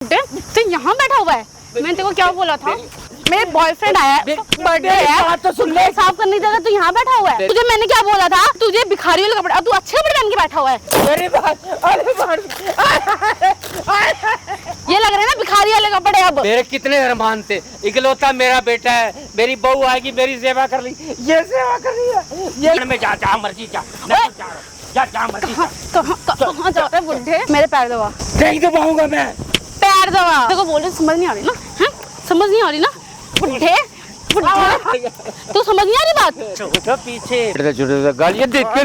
तो यहाँ बैठा हुआ है। मैंने तेरे को क्या बोला था, मेरे बॉयफ्रेंड आया है, बर्थडे है तो सुन ले, साफ करने की जगह तू यहाँ बैठा हुआ है। तुझे मैंने क्या बोला था, तुझे भिखारी वाले कपड़े, अब तू अच्छे कपड़े पहन के बैठा हुआ है। ये लग रहा है ना भिखारी वाले कपड़े। अब मेरे कितने अरमान थे, इकलौता मेरा बेटा है, मेरी बहू आएगी, मेरी सेवा कर ली, ये सेवा कर रही है। ये में जा जहाँ मर्जी जा, जहाँ मर्जी कहाँ जाता है बुढ़े। मेरे पैर दबा, नहीं दबाऊंगा मैं, पैर दबा। देखो बोल रही, समझ नहीं आ रही ना, है समझ नहीं आ रही ना बुढ़े, बुढ़े तू समझ नहीं आ रही बात। छोटा पीछे गालियाँ देख के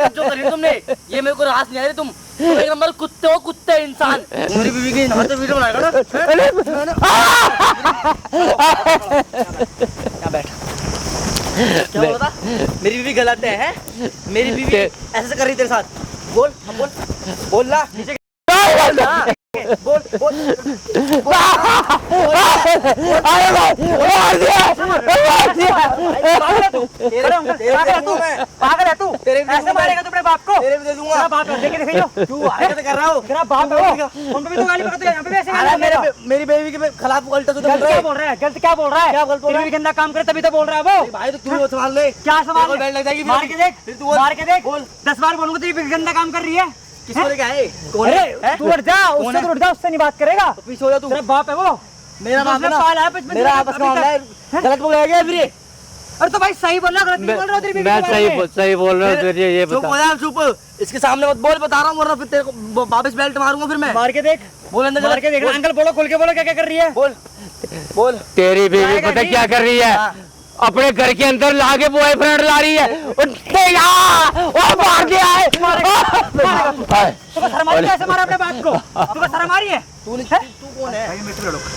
जो करी तुमने, ये मेरे को रास नहीं आ रही। तुम एक नंबर कुत्ते हो, कुत्ते इंसान। मेरी बीवी की नहाते वीडियो बनाएगा ना। क्या बैठा, क्या बोला था? मेरी बीवी गलत है? मेरी बीवी ऐसे कर रही तेरे साथ। बोल, हम बोल, बोल ला नीचे बोल, बोल, अरे भाई मार दिया, पागल है तू, ऐसे मारेगा तू अपने बाप को? तेरे भी दे दूंगा। तेरा बाप है, देखे दिखाइयो तू आगे कर रहा हो, तेरा बाप है वो, उन पे भी तो गाली पकड़ते हैं, यहाँ पे भी ऐसे गाली पकड़ते हैं। मेरी बेबी के खिलाफ उल्टा सीधा गलत क्या बोल रहा है, गलत क्या बोल रहा है, क्या गलत बोल रहा है? तेरी गंदा काम करे तभी तो बोल रहा है वो। भाई तो तू संभाल ले, क्या संभाल, बैठ लग जाएगी, मार के देख, मार के देख, 10 बार बोलूंगा तेरी गंदा काम कर रही है। किसको लेके आए? कौन अरे है? तू उठ जा, उससे तो उठ जा, उससे नहीं बात करेगा। तो पीछे हो जा तू, तेरा बाप है वो, मेरा नाम है ना, पाला है बचपन मेरा आपस का मामला है, गलत बोल रहा है फिर ये? अरे तो भाई सही बोल रहा, गलत नहीं बोल रहा तेरी बीवी के बारे में। सही बोल रहा हूँ, तुझे ये चुप हो जा, चुप, इसके सामने मत बोल, बता रहा हूँ, वरना फिर तेरे को वापस बेल्ट मारूंगा फिर मैं। मार के देख, बोल अंदर, मार के देख। अंकल बोलो, खोल के बोलो क्या क्या कर रही है। बोल, बोल। तेरी बीवी पता क्या कर रही है? अपने घर के अंदर लाके बॉयफ्रेंड ला रही है, मार दिया है। तुमको शर्म आ रही है ऐसे मारा अपने बाप को? तुमको शर्म आ रही है? तू कौन है?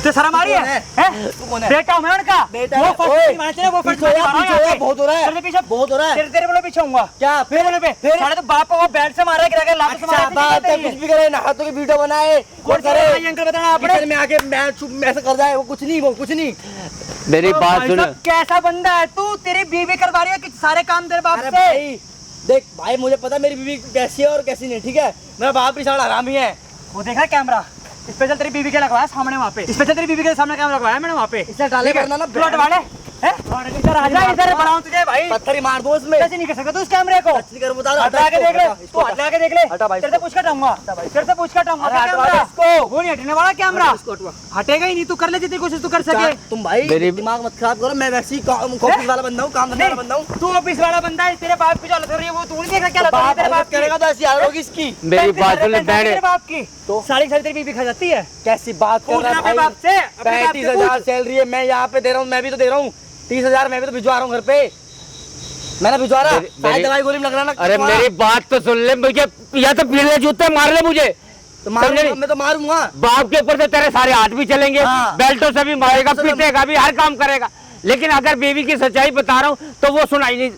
तो शर्म आ रही है? तू कौन है? बेटा हूं मैं उनका, बेटा वो है। फर्स्ट मारते हैं, वो फर्स्ट पीछे हो जा, बहुत हो रहा है, तेरे पीछे बहुत हो रहा है। तेरे बोले पीछे होऊंगा क्या फिर बोले पे फिर? साले तो बाप को वो बैट से मारा गिरा के लात से अच्छा बात है, कुछ भी करे, हाथों की वीडियो बनाए, कौन करे अंकल बताना आपने? किचन में आके मैं चुप ऐसे कर जाए, वो कुछ नहीं, वो कुछ नहीं। मेरी बात सुन, कैसा बंदा है तू, तेरी बीवी करवा रही है कि सारे काम तेरे बाप अरे से। भाई देख भाई, मुझे पता मेरी बीवी कैसी है और कैसी नहीं, ठीक है? मेरा बाप भी साला हरामी है। वो देखा कैमरा स्पेशल तेरी बीवी के लगवाया सामने, वहाँ पे स्पेशल तेरी बीवी के सामने कैमरा लगवाया मैंने वहाँ पे। इसे डाले करना ना, प्लॉट वाले इधर आ जा, इधर बनाऊं तुझे भाई, पत्थर ही मार दो उसमें। कैसे नहीं कर सकता तू इस कैमरे को? अच्छी कर बता, हटा के देख ले, तू हटा के देख ले, हटा भाई, तेरे से पूछ कर टाऊंगा, तेरे से पूछ कर टाऊंगा हटा इसको, वो नहीं हटने वाला कैमरा, हटेगा ही नहीं। तू कर ले जितनी कोशिश तू कर सके। तुम भाई मेरी दिमाग मत खराब करो, मैं वैसे ही ऑफिस वाला बंदा हूँ, काम धंधा वाला बंदा हूँ। तू ऑफिस वाला बंदा है, तेरे बाप की जो हालत हो रही है वो तू नहीं देखा क्या लगता है तेरे बाप करेगा तो ऐसी हालत होगी इसकी। मेरी बात सुन, तेरे बाप की तो सारी तेरी बीवी खा जाती है। कैसी बात कर रहा है अपने भाई? बाप से, अपने बाप से 35,000 सैलरी है, मैं यहाँ पे दे रहा हूँ, मैं भी तो दे रहा हूँ 30,000, मैं भी तो भिजवा रहा हूँ घर पे, मैंने भिजवा रहा। दवाई गोली में लग रहा ना। अरे मेरी बात तो सुन ले, मुझे या तो पीले जूते मार ले मुझे, तो मारूंगा, मैं तो मारूंगा। बाप के ऊपर से तेरे सारे हाथ भी चलेंगे, बेल्टों से भी मारेगा, पीटेगा भी, हर काम करेगा, लेकिन अगर बीवी की सच्चाई बता रहा हूँ तो वो सुनाई नहीं,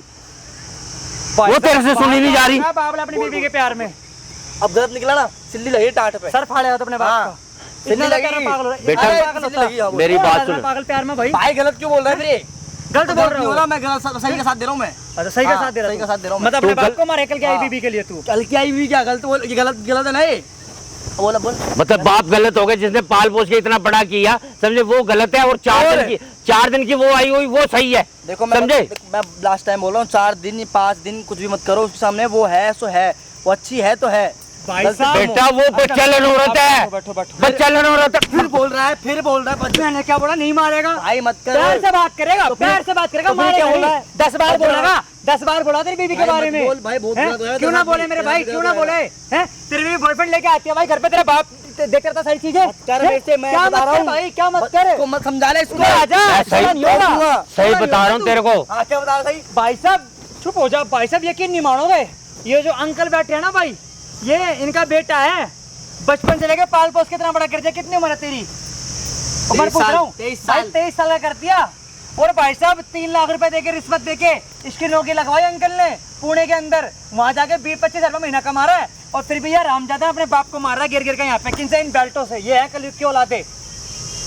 वो तेरे से सुनी नहीं जा रही। बाबला अपनी बीवी के प्यार में अब गलत निकला ना, सिल्ली लगी टाट पे, सर फाड़ेगा तो अपने बाप का। सिल्ली लगी, बेटा मेरी बात सुन, पागल प्यार में भाई भाई गलत क्यों बोल रहा है फिर? गलत बोल रहा हूँ मैं गलत सही का साथ दे रहा हूँ मैं। अच्छा सही का साथ दे रहा सही का साथ दे रहा हूँ। मतलब अपने बाप को मारे कल क्या आई बीबी के लिए तू? कल की आई हुई क्या गलत बोल, ये गलत गलत है ना ये? बोला बोल, मतलब बाप गलत हो गए, जिसने पाल पोस के इतना बड़ा किया, समझे, वो गलत है, और 4 दिन की वो आई हुई वो सही है। देखो समझे, मैं लास्ट टाइम बोल रहा हूँ, 4 दिन 5 दिन कुछ भी मत करो उसके सामने, वो है सो है, वो अच्छी है तो है। बेटा वो बच्चा लनौरत है, बच्चा लनौरत है। फिर बोल रहा है मैंने क्या बोला? नहीं मारेगा भाई, मत कर, प्यार से बात करेगा, प्यार से बात करेगा, मारेगा बोल रहा है? 10 बार बोलेगा, 10 बार बोला तेरी बीवी के बारे में। बोल भाई, बहुत गलत है। क्यों ना बोले मेरे भाई, क्यों ना बोले? हैं तेरी बीवी बॉयफ्रेंड लेके आती है भाई घर पे, तेरा बाप देख करता सारी चीजें। मैं बता रहा हूँ भाई, क्या मत कर, को मत समझा ले इसको। आजा, सही बता रहा हूँ तेरे को। हाँ क्या बता रहा? भाई साहब चुप हो जा भाई साहब, यकीन नहीं मानोगे, ये जो अंकल बैठे हैं ना भाई, ये इनका बेटा है, बचपन से लेके पाल पोस के इतना बड़ा कर दिया। कितनी उम्र है तेरी? उम्र पूछ रहा हूँ। 23 साल। 23 साल का कर दिया। और भाई साहब 3 लाख रुपए देके रिश्वत देके इसकी नौकरी लगवाई अंकल ने पुणे के अंदर, वहां जाके 20-25 हजार रुपये महीना कमा रहा है, और फिर भी यार रामजादा अपने बाप को मार रहा है गिर गिर के यहाँ पे। किनसे? इन बेल्टों से। ये है कलयुग की औलादे।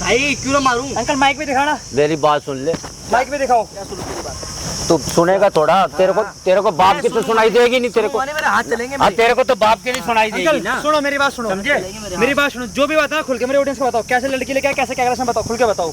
भाई क्यों ना मारूं? अंकल माइक भी दिखाना, मेरी बात सुन ले, माइक भी दिखाओ। क्या सुनो तेरी बात? तू सुनेगा थोड़ा, तेरे को बाप की तो सुनाई देगी नहीं तेरे को। मेरे हाथ चलेंगे हाँ, तेरे को तो बाप की नहीं सुनाई देगी अंकल ना। सुनो मेरी बात सुनो, समझे? मेरी बात सुनो, जो भी बात है ना खुल के मेरे ऑडियंस को बताओ, कैसे लड़की लेके आए, कैसे क्या करा, बताओ खुल के बताओ।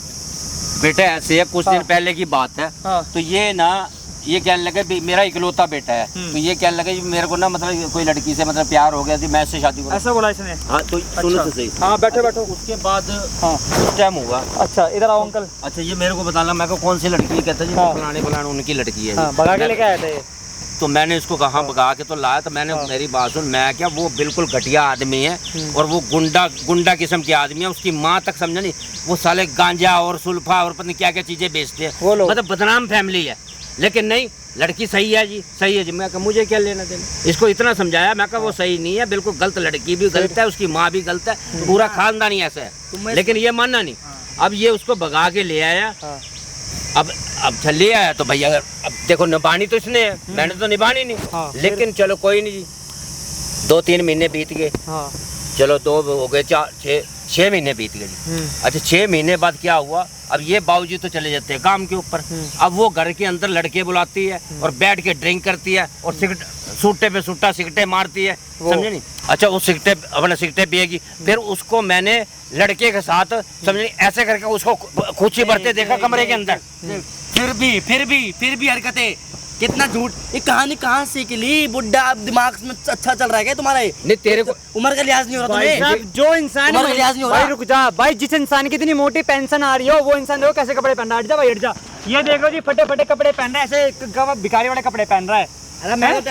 बेटा ऐसे है, कुछ दिन पहले की बात है। हाँ। तो ये ना, ये कहने लगे भी मेरा इकलौता बेटा है, तो ये कहने लगे कि मेरे को ना मतलब कोई लड़की से मतलब प्यार हो गया थी, मैं इससे शादी करूं। ऐसा बोला इसने? हाँ तो सुनो तो सही। हाँ बैठो बैठो। उसके बाद हाँ कुछ टाइम हुआ। अच्छा इधर आओ अंकल। अच्छा ये मेरे को बताना, मैं को कौन सी लड़की कहता है जी, हाँ। फलाने फलाने उनकी लड़की है। हाँ भगा के लेके आए थे। तो मैंने इसको कहा भगा के तो लाया, तो मैंने मेरी बात सुन, मैं क्या, वो बिल्कुल घटिया आदमी है और वो गुंडा किस्म के आदमी है। उसकी माँ तक समझा नहीं, वो साले गांजा और सुल्फा और पता नहीं क्या क्या चीजें बेचते हैं, वो लोग मतलब बदनाम फैमिली है। लेकिन नहीं, लड़की सही है जी, सही है जी। मैं कहा मुझे क्या लेना देना, इसको इतना समझाया, मैं कहा वो सही नहीं है, बिल्कुल गलत, लड़की भी गलत है, उसकी माँ भी गलत है, पूरा खानदान ही ऐसा है। लेकिन ये मानना नहीं। अब ये उसको भगा के ले आया। अब ले आया तो भैया, अब देखो निभानी तो इसने है, मैंने तो निभानी नहीं। हाँ, लेकिन चलो कोई नहीं जी, 2-3 महीने बीत गए। हाँ चलो 2 हो गए, 6 महीने बीत गए जी। अच्छा 6 महीने बाद क्या हुआ, अब ये बाबूजी तो चले जाते हैं काम के ऊपर, अब वो घर के अंदर लड़के बुलाती है और बैठ के ड्रिंक करती है और सिगरेट, सूटे पे सूटा सिगरेटें मारती है, समझे नहीं। अच्छा वो सिगरेटें, अपना सिगरेटें पिएगी, फिर उसको मैंने लड़के के साथ समझे नहीं ऐसे करके उसको खूची भरते देखा कमरे के अंदर। फिर भी हरकतें, कितना झूठ। ये कहानी कहाँ सीख ली बुड्ढा, अब दिमाग में अच्छा चल रहा है क्या तुम्हारा? नहीं तेरे को उम्र का लिहाज नहीं हो रहा तुम्हें? भाई जो इंसान उम्र का लिहाज नहीं हो रहा। भाई रुक जा भाई, जिस इंसान की इतनी मोटी पेंशन आ रही हो, वो इंसान देखो कैसे कपड़े पहन रहा है। हट जा भाई हट जा। ये देखो जी फटे फटे कपड़े पहन रहा है, ऐसे भिखारी वाले कपड़े पहन रहा है। अरे मैं तो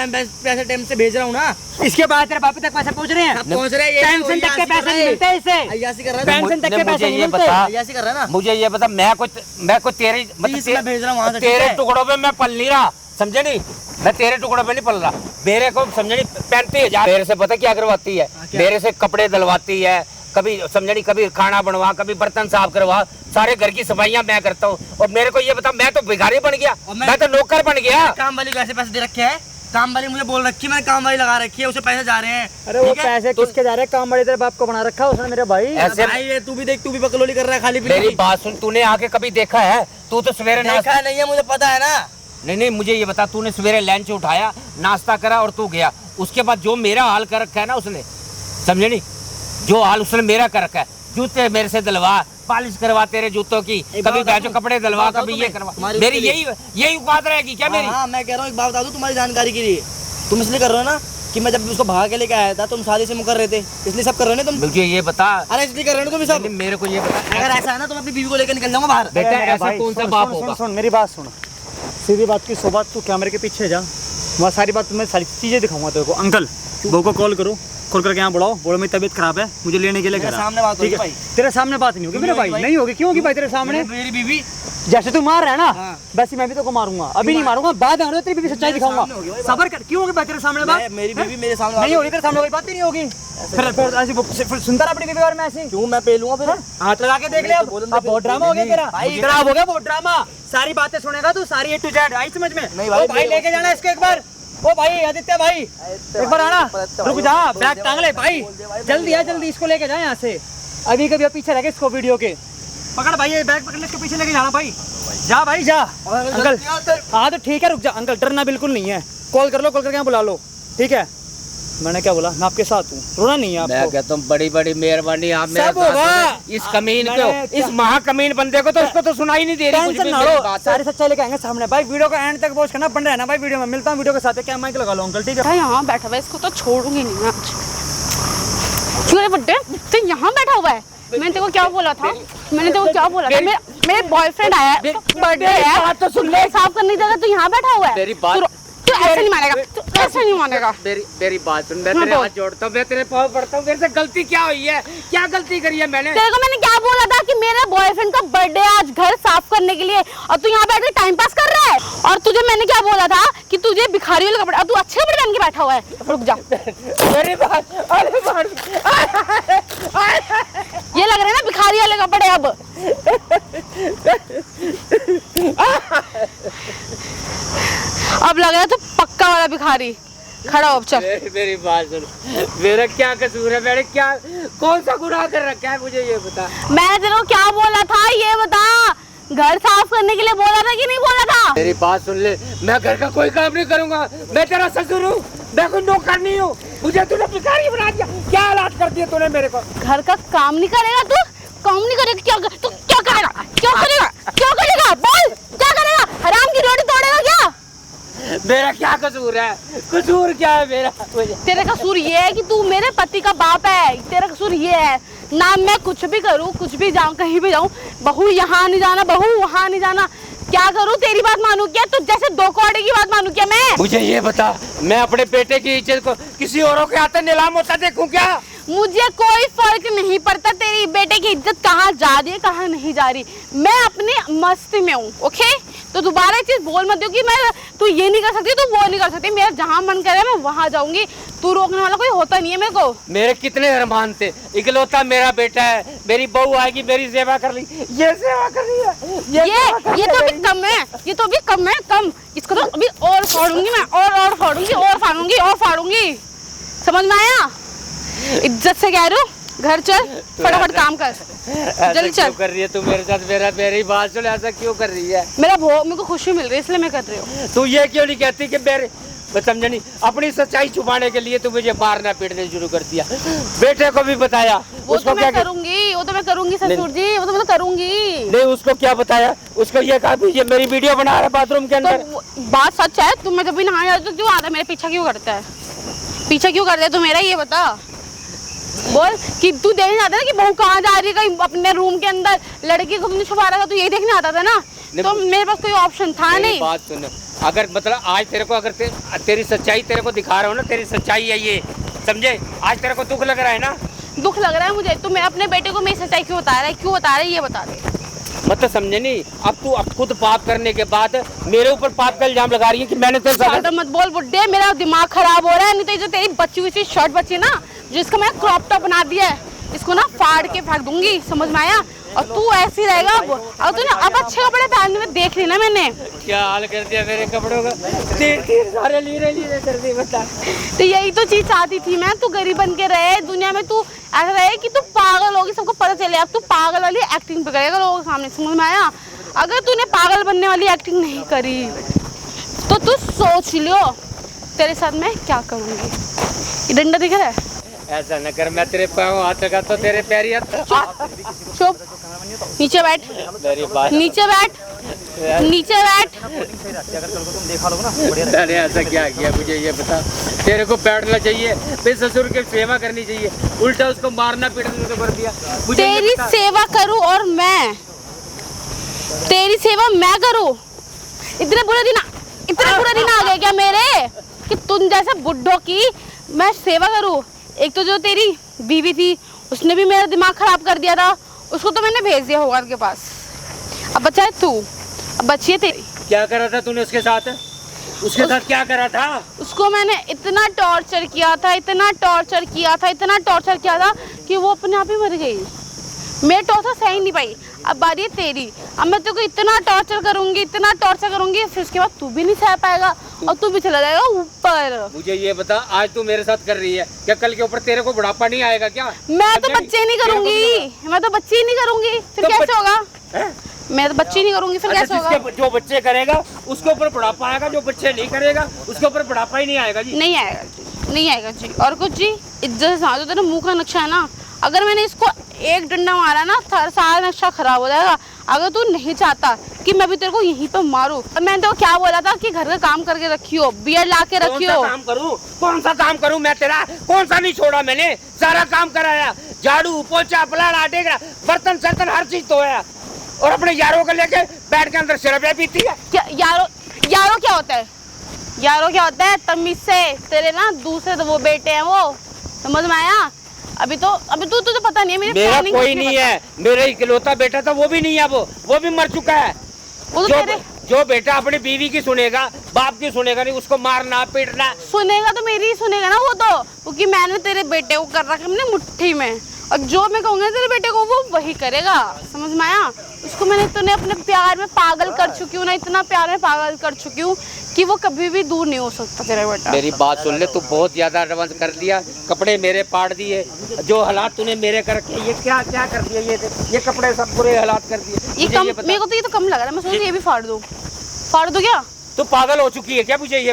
पैसे टाइम से भेज रहा हूँ ना। इसके बाद तेरे बाप तक पैसे पहुंच रहे हैं, पहुंच रहे हैं, पेंशन तक के पैसे नहीं मिलते इससे, अय्यासी कर रहा है, पेंशन तक के पैसे नहीं ये मिलते। बता, अय्यासी कर रहा है ना। मुझे ये बता, मैं कुछ तेरे तीस मैं भेज रहा हूँ वहाँ से, तेरे ठीक है? टुकड़ों पे मैं पल नहीं रहा, समझे नहीं, मैं तेरे टुकड़ों पे नहीं पल रहा। मेरे को समझे नहीं 35,000 मेरे से पता क्या करवाती है, मेरे से कपड़े धलवाती है, कभी समझे नहीं, कभी खाना बनवा, कभी बर्तन साफ करवा, सारे घर की सफाइयां मैं करता हूँ। और मेरे को ये बता, मैं तो भिखारी बन गया, मैं तो नौकर बन गया। काम वाली को ऐसे पैसे दे रखे हैं, काम वाली मुझे बोल रखी है, मैंने काम वाली लगा रखी है, उसे पैसे जा रहे हैं। अरे वो पैसे किसके जा रहे हैं? काम वाले तेरे बाप को बना रखा है उसने मेरे भाई। ऐसे भाई ये तू भी देख, तू भी बकलोली कर रहा है खाली मेरी बात सुन, तूने आके कभी देखा है? तू तो सवेरे देखा नहीं है, मुझे पता है ना। नहीं मुझे ये बता, तूने सवेरे लंच उठाया, नाश्ता करा और तू गया, उसके बाद जो मेरा हाल कर रखा है ना उसने, समझे नहीं, जो हाल उसने मेरा कर रखा है, जूते मेरे से दिलवा, पॉलिश करवा तेरे जूतों की, कभी बैठो कपड़े दिलवा, कभी ये करवा, मेरी यही बात रहेगी क्या मेरी? हाँ मैं कह रहा हूँ, एक बात बता दूं तुम्हारी जानकारी के लिए, तुम इसलिए कर रहे हो ना कि मैं जब उसको भगा के लेके आया था तुम शादी से मुकर रहे थे, इसलिए सब कर रहे हो ना तुम। मुझे ये बता, अरे इसलिए कर रहे हो तुम सब। मेरे को ये बता, अगर ऐसा है ना तो मैं अपनी बीवी को लेकर निकल जाऊंगा बाहर। बेटा अरे ऐसा भाई, कौन सा सुन, बाप सुन, होगा? सुन मेरी बात सुन, सीधी बात की सो बात, तू कैमरे के पीछे जा, वहाँ सारी बात तुम्हें सारी चीजें दिखाऊंगा तेरे को। अंकल बहू को कॉल करो, कॉल करके यहाँ बुलाओ, बोलो मेरी तबीयत खराब है, मुझे लेने के लिए मेरे करा। सामने बात होगी ठीक है? भाई। तेरे सामने बात नहीं होगी मेरे भाई, नहीं होगी। क्यों होगी भाई तेरे सामने? मेरी बीवी जैसे तू मार रहा है ना, हाँ। वैसे मैं भी तो को मारूंगा। अभी नहीं मारूंगा, बाद में तेरी बीवी सच्चाई दिखाऊंगा। सबर कर, क्यों होगी भाई तेरे सामने बात? मेरी बीवी मेरे सामने नहीं होगी तेरे सामने, कोई बात ही नहीं होगी। फिर सुनता रहा अपनी बीवी और मैं ऐसी क्यों मैं पेलूंगा फिर? हाथ लगा के देख ले। अब बहुत ड्रामा हो गया तेरा भाई, खराब हो गया बहुत ड्रामा। सारी बातें सुनेगा तू, सारी A to Z आई समझ में? नहीं भाई, ओ भाई लेके जाना इसको एक बार। ओ भाई आदित्य भाई एक बार आना, रुक जा, बैग टांग ले भाई, जल्दी आ, जल्दी इसको लेके जा यहाँ से। अभी कभी पीछे रह गए इसको वीडियो के, पकड़ भाई ये बैग पकड़ ले, इसके पीछे लेके जाना भाई। जा भाई जा। अंकल हाँ तो ठीक है, रुक जा अंकल, डरना बिल्कुल नहीं है। कॉल कर लो, कॉल करके यहाँ बुला लो, ठीक है? मैंने क्या बोला, मैं आपके साथ हूँ, रोना नहीं है मैं आपको। कहता हूँ बड़ी बड़ी मेहरबानी आप मेरे सब साथ होगा। हो। इस कमीन को, मैंने इस महाकमीन बंदे को तो इसको तो सुनाई नहीं दे रही कुछ टेंशन भी ना मेरी लो, बात। सारी सच्चाई लेके आएंगे सामने भाई। वीडियो को एंड तक वॉच करना, बन रहना भाई वीडियो में। मिलता हूँ वीडियो के साथ, क्या माइक लगा लो अंकल, ठीक है? बेटा यहाँ बैठा हुआ है, इसको तो छोड़ूंगी नहीं मैं आज। क्यों रे बड्डे, तू यहाँ बैठा हुआ है? मैंने तेरे को क्या बोला था? मेरे बॉयफ्रेंड आया है, बर्थडे है, तो सुन ले, साफ करने की जगह तू यहाँ बैठा हुआ है। मेरी बात, तू ऐसे नहीं मानेगा, तू ऐसे नहीं मानेगा। मेरी बात सुन, मैं तेरे हाथ जोड़ता हूँ, मैं तेरे पाँव पड़ता हूँ, मेरे से गलती क्या हुई है? क्या गलती करी है मैंने? तेरे को मैंने क्या बोला था कि मेरे बॉयफ्रेंड का बर्थडे आज घर साफ करने के लिए, और तू यहाँ बैठ के टाइम पास कर रहा है। और तुझे मैंने क्या बोला था कि तुझे भिखारी वाले कपड़े, और तू अच्छे कपड़े पहन के बैठा हुआ है। रुक जा, मेरी बात, अरे बात, ये लग रहा है ना भिखारी वाले कपड़े अब। अब लग रहा है तो पक्का वाला भिखारी। खड़ा हो अब, चल। मेरी बात सुन, मेरा क्या कसूर है? मैंने क्या, कौन सा गुनाह कर रखा है मुझे ये बता। मैंने तेरे को क्या बोला था ये बता। घर साफ करने के लिए बोला था कि नहीं बोला था? मेरी बात सुन ले, मैं घर का कोई काम नहीं करूंगा। मैं तेरा ससुर हूँ, मैं कोई नौकर नहीं हूँ। मुझे तूने भिखारी बना दिया। क्या हालात कर दिए तूने मेरे को। घर का काम नहीं करेगा तू? काम नहीं करेगा? तू क्या करेगा? क्या करेगा? क्या करेगा? बोल, क्या करेगा? हराम की रोटी तोड़ेगा क्या? मेरा क्या कसूर है? कसूर क्या है मेरा? तेरा कसूर ये है कि तू मेरे पति का बाप है। तेरा कसूर ये है ना। मैं कुछ भी करूँ, कुछ भी जाऊँ, कहीं भी जाऊँ, बहू यहाँ नहीं जाना, बहू वहाँ नहीं जाना, क्या करूँ? तेरी बात मानू क्या? तो जैसे दो कौड़े की बात मानू क्या मैं? मुझे ये बता, मैं अपने बेटे की इज्जत को किसी औरों के हाथ नीलाम होता देखूं क्या? मुझे कोई फर्क नहीं पड़ता तेरी बेटे की इज्जत कहाँ जा रही है, कहाँ नहीं जा रही। मैं अपने मस्ती में हूँ, ओके? तो दोबारा चीज बोल मत दो कि मैं तू ये नहीं कर सकती, तू वो नहीं कर सकती। मेरा जहाँ मन करे मैं वहाँ जाऊंगी। तू रोकने वाला कोई होता नहीं है मेरे को। मेरे कितने अरमान थे, इकलौता मेरा बेटा है, मेरी बहू आएगी, मेरी सेवा कर ली, ये सेवा कर रही है। ये तो अभी कम है, ये तो अभी कम है, कम। इसको तो अभी और फाड़ूंगी मैं, और फाड़ूंगी, और फाड़ूंगी, और फाड़ूंगी। समझ में आया? इज्जत से कह रही हूँ, घर चल, फटाफट काम कर, जल्दी चल। क्यों कर रही है तू मेरे साथ? मेरी बात सुन, ऐसा क्यों कर रही है? मेरे को खुशी मिल रही है इसलिए मैं कर रही हूँ। तू ये क्यों नहीं कहती कि मेरे, मैं समझा नहीं, अपनी सच्चाई छुपाने के लिए तू मुझे मारना पीटने शुरू कर दिया। बेटे को भी बताया? वो उसको तो क्या मैं करूंगी, वो तो मैं करूंगी ससुर जी, वो तो मैं करूंगी। नहीं, उसको क्या बताया? उसको ये कहा ये मेरी वीडियो बना रहा है बाथरूम के अंदर। तो बात सच है, तुम मैं जब भी नहाने जाती तो क्यों आता है? मेरे पीछा क्यों करता है? पीछा क्यों करता है तू मेरा? ये बता, बोल कि तू देखने आता है ना कि बहू कहाँ जा रही है, कहीं अपने रूम के अंदर लड़की को तुमने छुपा रखा, तू यही देखने आता था ना। तो मेरे पास कोई ऑप्शन था नहीं। बात सुन, अगर मतलब आज तेरे को, अगर तेरी सच्चाई तेरे को दिखा रहा हूँ ना, तेरी सच्चाई है ये, समझे? आज तेरे को दुख लग रहा है ना? दुख लग रहा है मुझे। तो मैं अपने बेटे को मेरी सच्चाई क्यों बता रहा है? क्यों बता रहा है ये बता दे। मतलब समझे नहीं? अब तू अब खुद पाप करने के बाद मेरे ऊपर पाप का इल्जाम लगा रही है कि मैंने तो ज्यादा मत बोल बुड्ढे, मेरा दिमाग खराब हो रहा है। नहीं तो जो तेरी बच्ची हुई शर्ट बची है ना, जिसका मैं क्रॉप टॉप बना दिया है, इसको ना फाड़ के फेंक दूंगी। समझ में आया? और तू ऐसे ही रहेगा। अब तूने अब अच्छे कपड़े पहनने में देख ली ना मैंने। क्या हाल कर दिया मेरे कपड़ों का, तीर सारे लीरे कर दिए। बता, तो यही तो चीज चाहती थी मैं, तू गरीब बन के रहे दुनिया में, तू ऐसा रहे कि तू पागल होगी, सबको पता चले। अब तू पागल वाली एक्टिंग पे करेगा लोगों के सामने। समझ में आया? अगर तूने पागल बनने वाली एक्टिंग नहीं करी तो तू सोच लियो तेरे साथ मैं क्या करूंगी। ये डंडा दिख रहा है? ऐसा न कर, मैं तेरे पाँव हाथ लगा तो तेरे पैरी हाथ। चुप, नीचे बैठ, मेरी बात, नीचे बैठ, नीचे बैठ। अरे ऐसा क्या किया मुझे ये बता? तेरे को बैठना चाहिए, फिर ससुर की सेवा करनी चाहिए, उल्टा उसको मारना पीटना तो कर दिया। तेरी सेवा करूं और मैं तेरी सेवा मैं करूं? इतने बुरे दिन आ गए क्या मेरे कि तुम जैसे बुड्ढों की मैं सेवा करूं? एक तो जो तेरी बीवी थी उसने भी मेरा दिमाग खराब कर दिया था, उसको तो मैंने भेज दिया होगा के पास। अब बचा है तू, अब बची है तेरी। क्या करा था तूने उसके साथ? उसके साथ क्या करा था? उसको मैंने इतना टॉर्चर किया था, इतना टॉर्चर किया था, इतना टॉर्चर किया था कि वो अपने आप ही मर गई। मैं टॉर्चर सह ही नहीं पाई। अब बारी है तेरी। अब मैं तेरे को इतना टॉर्चर करूंगी, इतना टॉर्चर करूंगी, फिर उसके बाद तू भी नहीं सह पाएगा और तू भी चला जाएगा ऊपर। मुझे ये बता, आज तू मेरे साथ कर रही है, क्या कल के ऊपर तेरे को बुढ़ापा नहीं आएगा क्या? मैं तो बच्चे नहीं करूंगी, मैं तो बच्चे ही नहीं करूंगी, फिर तो कैसे होगा? मैं तो बच्चे नहीं करूंगी, फिर कैसे होगा? जो बच्चे करेगा उसके ऊपर बुढ़ापा आएगा, जो बच्चे नहीं करेगा उसके ऊपर बुढ़ापा ही नहीं आएगा जी। नहीं आएगा जी, नहीं आएगा जी। और कुछ जी, इज्जत से समझो, तेरा मुंह का नक्शा है ना, अगर मैंने इसको एक डंडा मारा ना सारा नक्शा खराब हो जाएगा। अगर तू नहीं चाहता कि मैं भी तेरे को यहीं पे मारूं, मैंने तो क्या बोला था कि घर का काम करके रखियो, बियर ला के रखियो। कौन सा काम करूं मैं तेरा? कौन सा नहीं छोड़ा मैंने? सारा काम कराया, झाड़ू पोछा पलाड़ा टेकड़ा, बर्तन सर्तन हर चीज धोया, और अपने यारों को लेके बैठ के अंदर शराब पीती है। क्या यारो क्या होता है? यारो क्या होता है? तमीज से, तेरे ना दूसरे तो वो बेटे हैं वो, समझ में आया? अभी तो तुझे पता नहीं है मेरा कोई नहीं है, मेरा इकलौता बेटा था, वो भी नहीं है, वो भी मर चुका है। वो तो जो बेटा अपनी बीवी की सुनेगा, बाप की सुनेगा नहीं, उसको मारना पीटना। सुनेगा तो मेरी ही सुनेगा ना वो तो, क्योंकि मैंने तेरे बेटे को कर रखा है मुट्ठी में, और जो मैं कहूँगा तेरे बेटे को वो वही करेगा। समझ में आया? उसको मैंने इतने अपने प्यार में पागल कर चुकी हूँ ना, इतना प्यार में पागल कर चुकी हूँ कि वो कभी भी दूर नहीं हो सकता तेरा बेटा। मेरी बात सुन ले, तू बहुत ज्यादा एडवांस कर दिया, कपड़े मेरे पाड़ दिए, जो हालात तूने मेरे कर रखे, ये क्या क्या कर दिया, ये कपड़े सब बुरे हालात कर दिए। ये कम, मेरे को तो ये तो कम लग रहा है, मैं सोच रही ये भी फाड़ दूं क्या? तू पागल हो चुकी है क्या? मुझे ये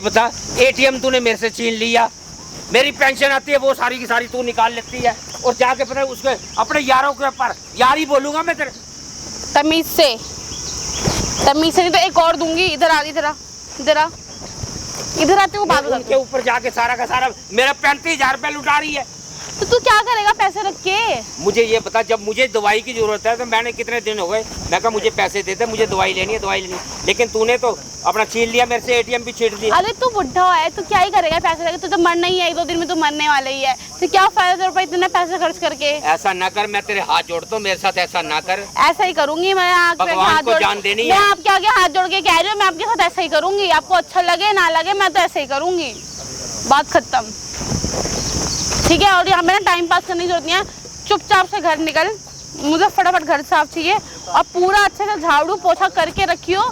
बता, एटीएम तूने मेरे से छीन लिया, मेरी पेंशन आती है वो सारी की सारी तू निकाल लेती है, और जाके पता है उसके अपने यारों के ऊपर यारी बोलूंगा मैं तेरे। तमीज से नहीं तो एक और दूंगी। इधर आ, इधर आते वो बात उनके करते। ऊपर जाके सारा का सारा मेरा 35,000 रुपया लुटा रही है। तो तू क्या करेगा पैसे रख के? मुझे ये बता, जब मुझे दवाई की जरूरत है तो मैंने कितने दिन हो गए, मैं कहा मुझे पैसे दे दे, मुझे दवाई लेनी है, लेकिन तूने तो अपना छीन लिया मेरे से, एटीएम भी छीन दिया। अरे तू बुढ़ा है, तू क्या ही करेगा पैसे रख के? तू तो मरना ही है, 1-2 दिन में तू मरने वाला ही है, तो क्या फायदा तेरे ऊपर इतने पैसे खर्च करके? ऐसा ना कर, मैं तेरे हाथ जोड़ता हूँ, मेरे साथ ऐसा ना कर। ऐसा ही करूंगी मैं, भगवान को जान देनी है। मैं आपके आगे हाथ जोड़ के कह रही हूँ, मैं आपके साथ ऐसा ही करूंगी, आपको अच्छा लगे ना लगे मैं तो ऐसा ही करूंगी, बात खत्म, ठीक है? और यहाँ पे ना टाइम पास करने की जरूरत नहीं है, चुपचाप से घर निकल, मुझे फटाफट घर साफ चाहिए, और पूरा अच्छे से झाड़ू पोछा करके रखियो,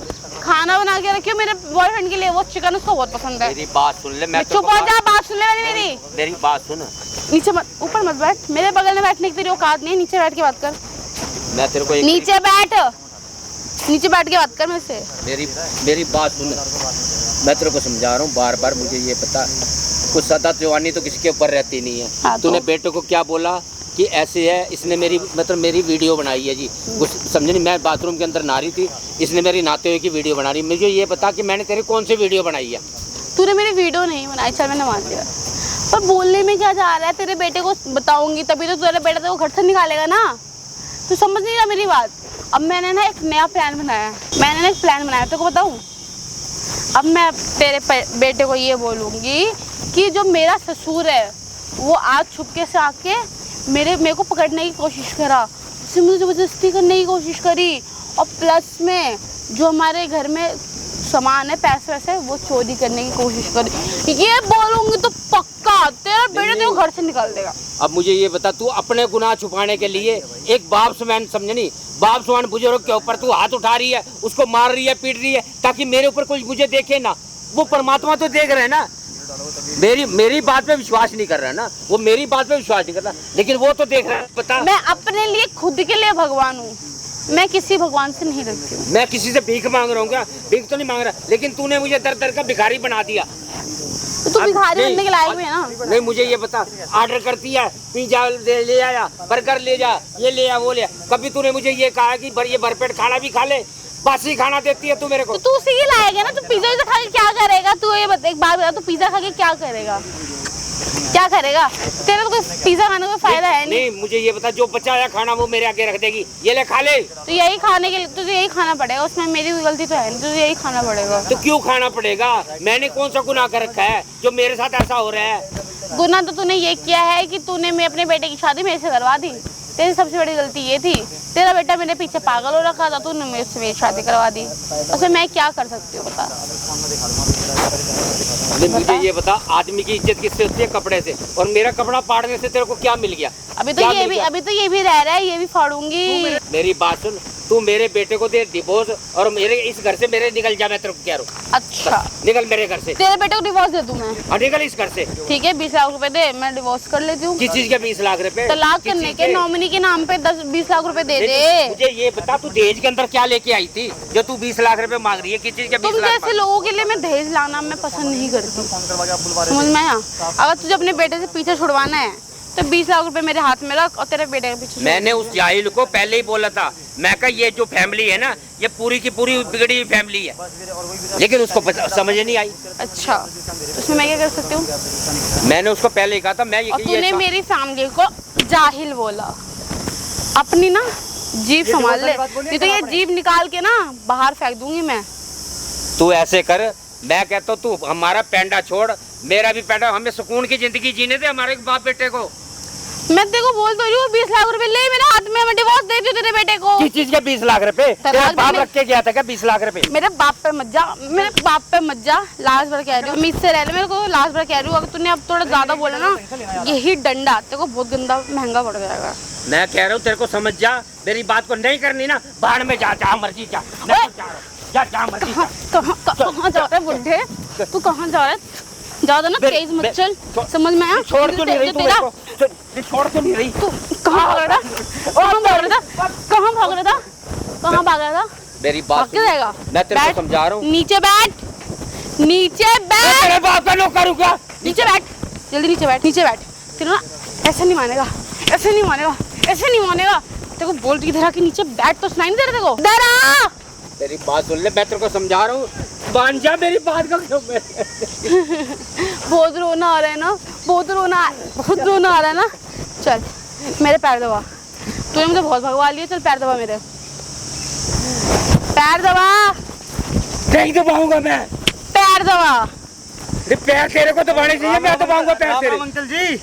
खाना बना के रखियो मेरे बॉयफ्रेंड के लिए, वो चिकन उसको बहुत पसंद है। मेरी बात सुन ले, मैं चुप हो जा, बात सुन ले मेरी बात सुन। नीचे मत, ऊपर मत बैठ, मेरे बगल में बैठने की तेरी औकात नहीं है, नीचे बैठ के बात कर। मैं तेरे को नीचे बैठ के बात कर मेरे से। मेरी बात सुन, मैं तेरे को समझा रहा हूँ बार बार, मुझे ये पता, कुछ सदा जवानी तो किसी के ऊपर रहती नहीं है। हाँ, तूने तो? बेटे को क्या बोला कि ऐसे है, इसने मेरी वीडियो बनाई है जी, कुछ समझे नहीं, मैं बाथरूम के अंदर नहा रही थी, इसने मेरी नहाते हुए की वीडियो बना रही। मुझे ये बता कि मैंने तेरी कौन सी वीडियो बनाई है? तूने मेरी वीडियो नहीं बनाई, चल मैंने मान लिया, पर बोलने में क्या जा रहा है? तेरे बेटे को बताऊंगी तभी तो तेरा बेटा तेरे को घर से निकालेगा ना, तू समझ नहीं रहा मेरी बात। अब मैंने ना एक नया प्लान बनाया, तेरे को बताऊं? अब मैं तेरे बेटे को ये बोलूँगी कि जो मेरा ससुर है वो आज छुपके से आके मेरे को पकड़ने की कोशिश करा, उससे मुझे ज़बरदस्ती करने की कोशिश करी, और प्लस में जो हमारे घर में सामान है, पैसे वैसे, वो चोरी करने की कोशिश करी। ये बोलूँगी तो पक्का तेरा बेटा तेरे को घर से निकाल देगा। अब मुझे ये बता, तू अपने गुनाह छुपाने के लिए एक बाप समान, समझे नहीं, बाप समान बुजुर्ग के ऊपर तू हाथ उठा रही है, उसको मार रही है, पीट रही है, ताकि मेरे ऊपर कोई मुझे देखे ना। वो परमात्मा तो देख रहे हैं ना, मेरी बात पे विश्वास नहीं कर रहा है ना, वो मेरी बात पे विश्वास नहीं कर रहा, लेकिन वो तो देख रहा है। बता, मैं अपने लिए खुद के लिए भगवान हूँ, मैं किसी भगवान से नहीं डरती हूँ। मैं किसी से भीख मांग रहा हूँ क्या? भीख तो नहीं मांग रहा, लेकिन तूने मुझे दर दर का भिखारी बना दिया। तो तू भिखारी बनने के लायक भी है ना? नहीं, मुझे ये बता, ऑर्डर करती है, पिज्जा ले आया, बर्गर ले जा, ये ले आ, वो ले आ, कभी तूने मुझे ये कहा कि ये भरपेट खाना भी खा ले? बासी खाना देती है तू मेरे को। तो तू उसी के लायक है ना, तू पिज्जा खा के क्या करेगा? तू ये बता, एक बात बता, तू पिज्जा खा के क्या करेगा? तेरा तो कोई पिज्जा खाने का फायदा है नहीं। मुझे ये बता, जो बचा आया खाना वो मेरे आगे रख देगी, ये ले खा ले। तो यही खाने के लिए तुझे यही खाना पड़ेगा, उसमें मेरी कोई गलती तो है नहीं, तुझे यही खाना पड़ेगा। तो क्यों खाना पड़ेगा? मैंने कौन सा गुनाह कर रखा है जो मेरे साथ ऐसा हो रहा है? गुनाह तो तूने ये किया है कि तूने मैं अपने बेटे की शादी मेरे से करवा दी, तेरी सबसे बड़ी गलती ये थी। तेरा बेटा मेरे पीछे पागल हो रखा था, तूने मेरी शादी करवा दी, उसमें मैं क्या कर सकती हूँ बता? मुझे ये बता, आदमी की इज्जत किससे होती है? कपड़े से। और मेरा कपड़ा फाड़ने से तेरे को क्या मिल गया? अभी तो ये भी रह रहा है, ये भी फाड़ूंगी। मेरी बात सुन, तू मेरे बेटे को दे डिवोर्स, और मेरे इस घर से मेरे निकल जा, मैं तेरे को कह रहा हूँ। अच्छा, निकल मेरे घर से। तेरे बेटे को डिवोर्स दे दूं मैं? निकल इस घर से। ठीक है, 20 लाख रुपए दे, मैं डिवोर्स कर लेती हूँ। किस चीज के 20 लाख रुपए? तलाक करने के, नॉमिनी के नाम पे 10-20 लाख रुपए दे दे। मुझे ये बता, तू दहेज के अंदर क्या लेके आई थी जो तू 20 लाख रुपए मांग रही है? किस चीज के 20 तुम लाख? जैसे लोगों के लिए मैं दहेज लाना मैं पसंद नहीं करती, समझ में आया? अगर तुझे अपने बेटे से पीछे छुड़वाना है तो 20 लाख रुपए मेरे हाथ में रख और तेरे बेटे के पीछे। मैंने उस जाहिल को पहले ही बोला था, मैं कहा ये जो फैमिली है ना, ये पूरी की पूरी बिगड़ी हुई फैमिली है, लेकिन उसको समझ नहीं आई। अच्छा, उसमें मैं क्या कर सकती हूँ? मैंने उसको पहले ही कहा था, मैं और तूने मेरी फैमिली को जाहिल बोला। अपनी ना जीभ संभाल ले, नहीं तो ये जीभ निकाल के ना बाहर फेंक दूंगी मैं। तू ऐसे कर, मैं कहता हूँ तू हमारा पेंडा छोड़, मेरा भी पेंडा, हमें सुकून की जिंदगी जीने दे हमारे बाप बेटे को। मैं तेरे को बोल तो रही हूँ, 20 लाख रुपए ले मेरे हाथ में, मैं डिवोर्स दे दूँ तेरे बेटे को। किस चीज के 20 लाख रुपए? तेरा बाप रख के गया था क्या 20 लाख रुपए? मेरे बाप पे मत जा, लास्ट बार कह रही हूँ, मुझसे रह ले, मेरे को लास्ट बार कह रही हूँ, अगर तूने अब थोड़ा ज्यादा बोला ना, यही डंडा तेरे को बहुत गंदा महंगा पड़ जाएगा। मैं कह रहा हूँ तेरे को समझ जा, मेरी बात को नहीं करनी ना, बाहर में जा, जहाँ मर्जी जा। जा जा मर्जी जा। कहाँ जा रहा है बुढ़े? तू कहाँ जा रहा है? ज्यादा ना तेज मत चल, समझ में आया? छोड़ क्यों नहीं रही तू मेरे को? छोड़ क्यों नहीं रही? तू कहाँ भाग रहा था? कहाँ भाग रहा था? कहाँ भाग रहा था? कहाँ भाग रहा था? मेरी भाग बात के जाएगा? मैं तेरे बैठ। को समझा रहा हूँ। नीचे बैठ, नीचे मैं बैठ, तेरे बाप का नौकर हूँ क्या? नीचे बैठ, जल्दी नीचे बैठ, नीचे बैठ। तेरा ना ऐसे नहीं मानेगा, ऐसे नहीं मानेगा, ऐसे नहीं मानेगा। तेरे को बोल रही धरा कि नीचे बैठ, तो सुनाई नहीं दे रहा तेरे को? डरा। तेरी बात सुन ले, मैं तेरे को समझा रहा हूँ। मान जा मेरी बात का क्यों? बहुत रोना आ रहा है ना, बहुत रोना आ रहा है ना। चल मेरे पैर दबा, तूने मुझे बहुत भगवा लिया। चल पैर दबा मेरे, पैर दबा, नहीं दबाऊंगा मैं। पैर दबा। पैर तेरे को दबाने चाहिए, मैं दबाऊंगा पैर तेरे। अंकल जी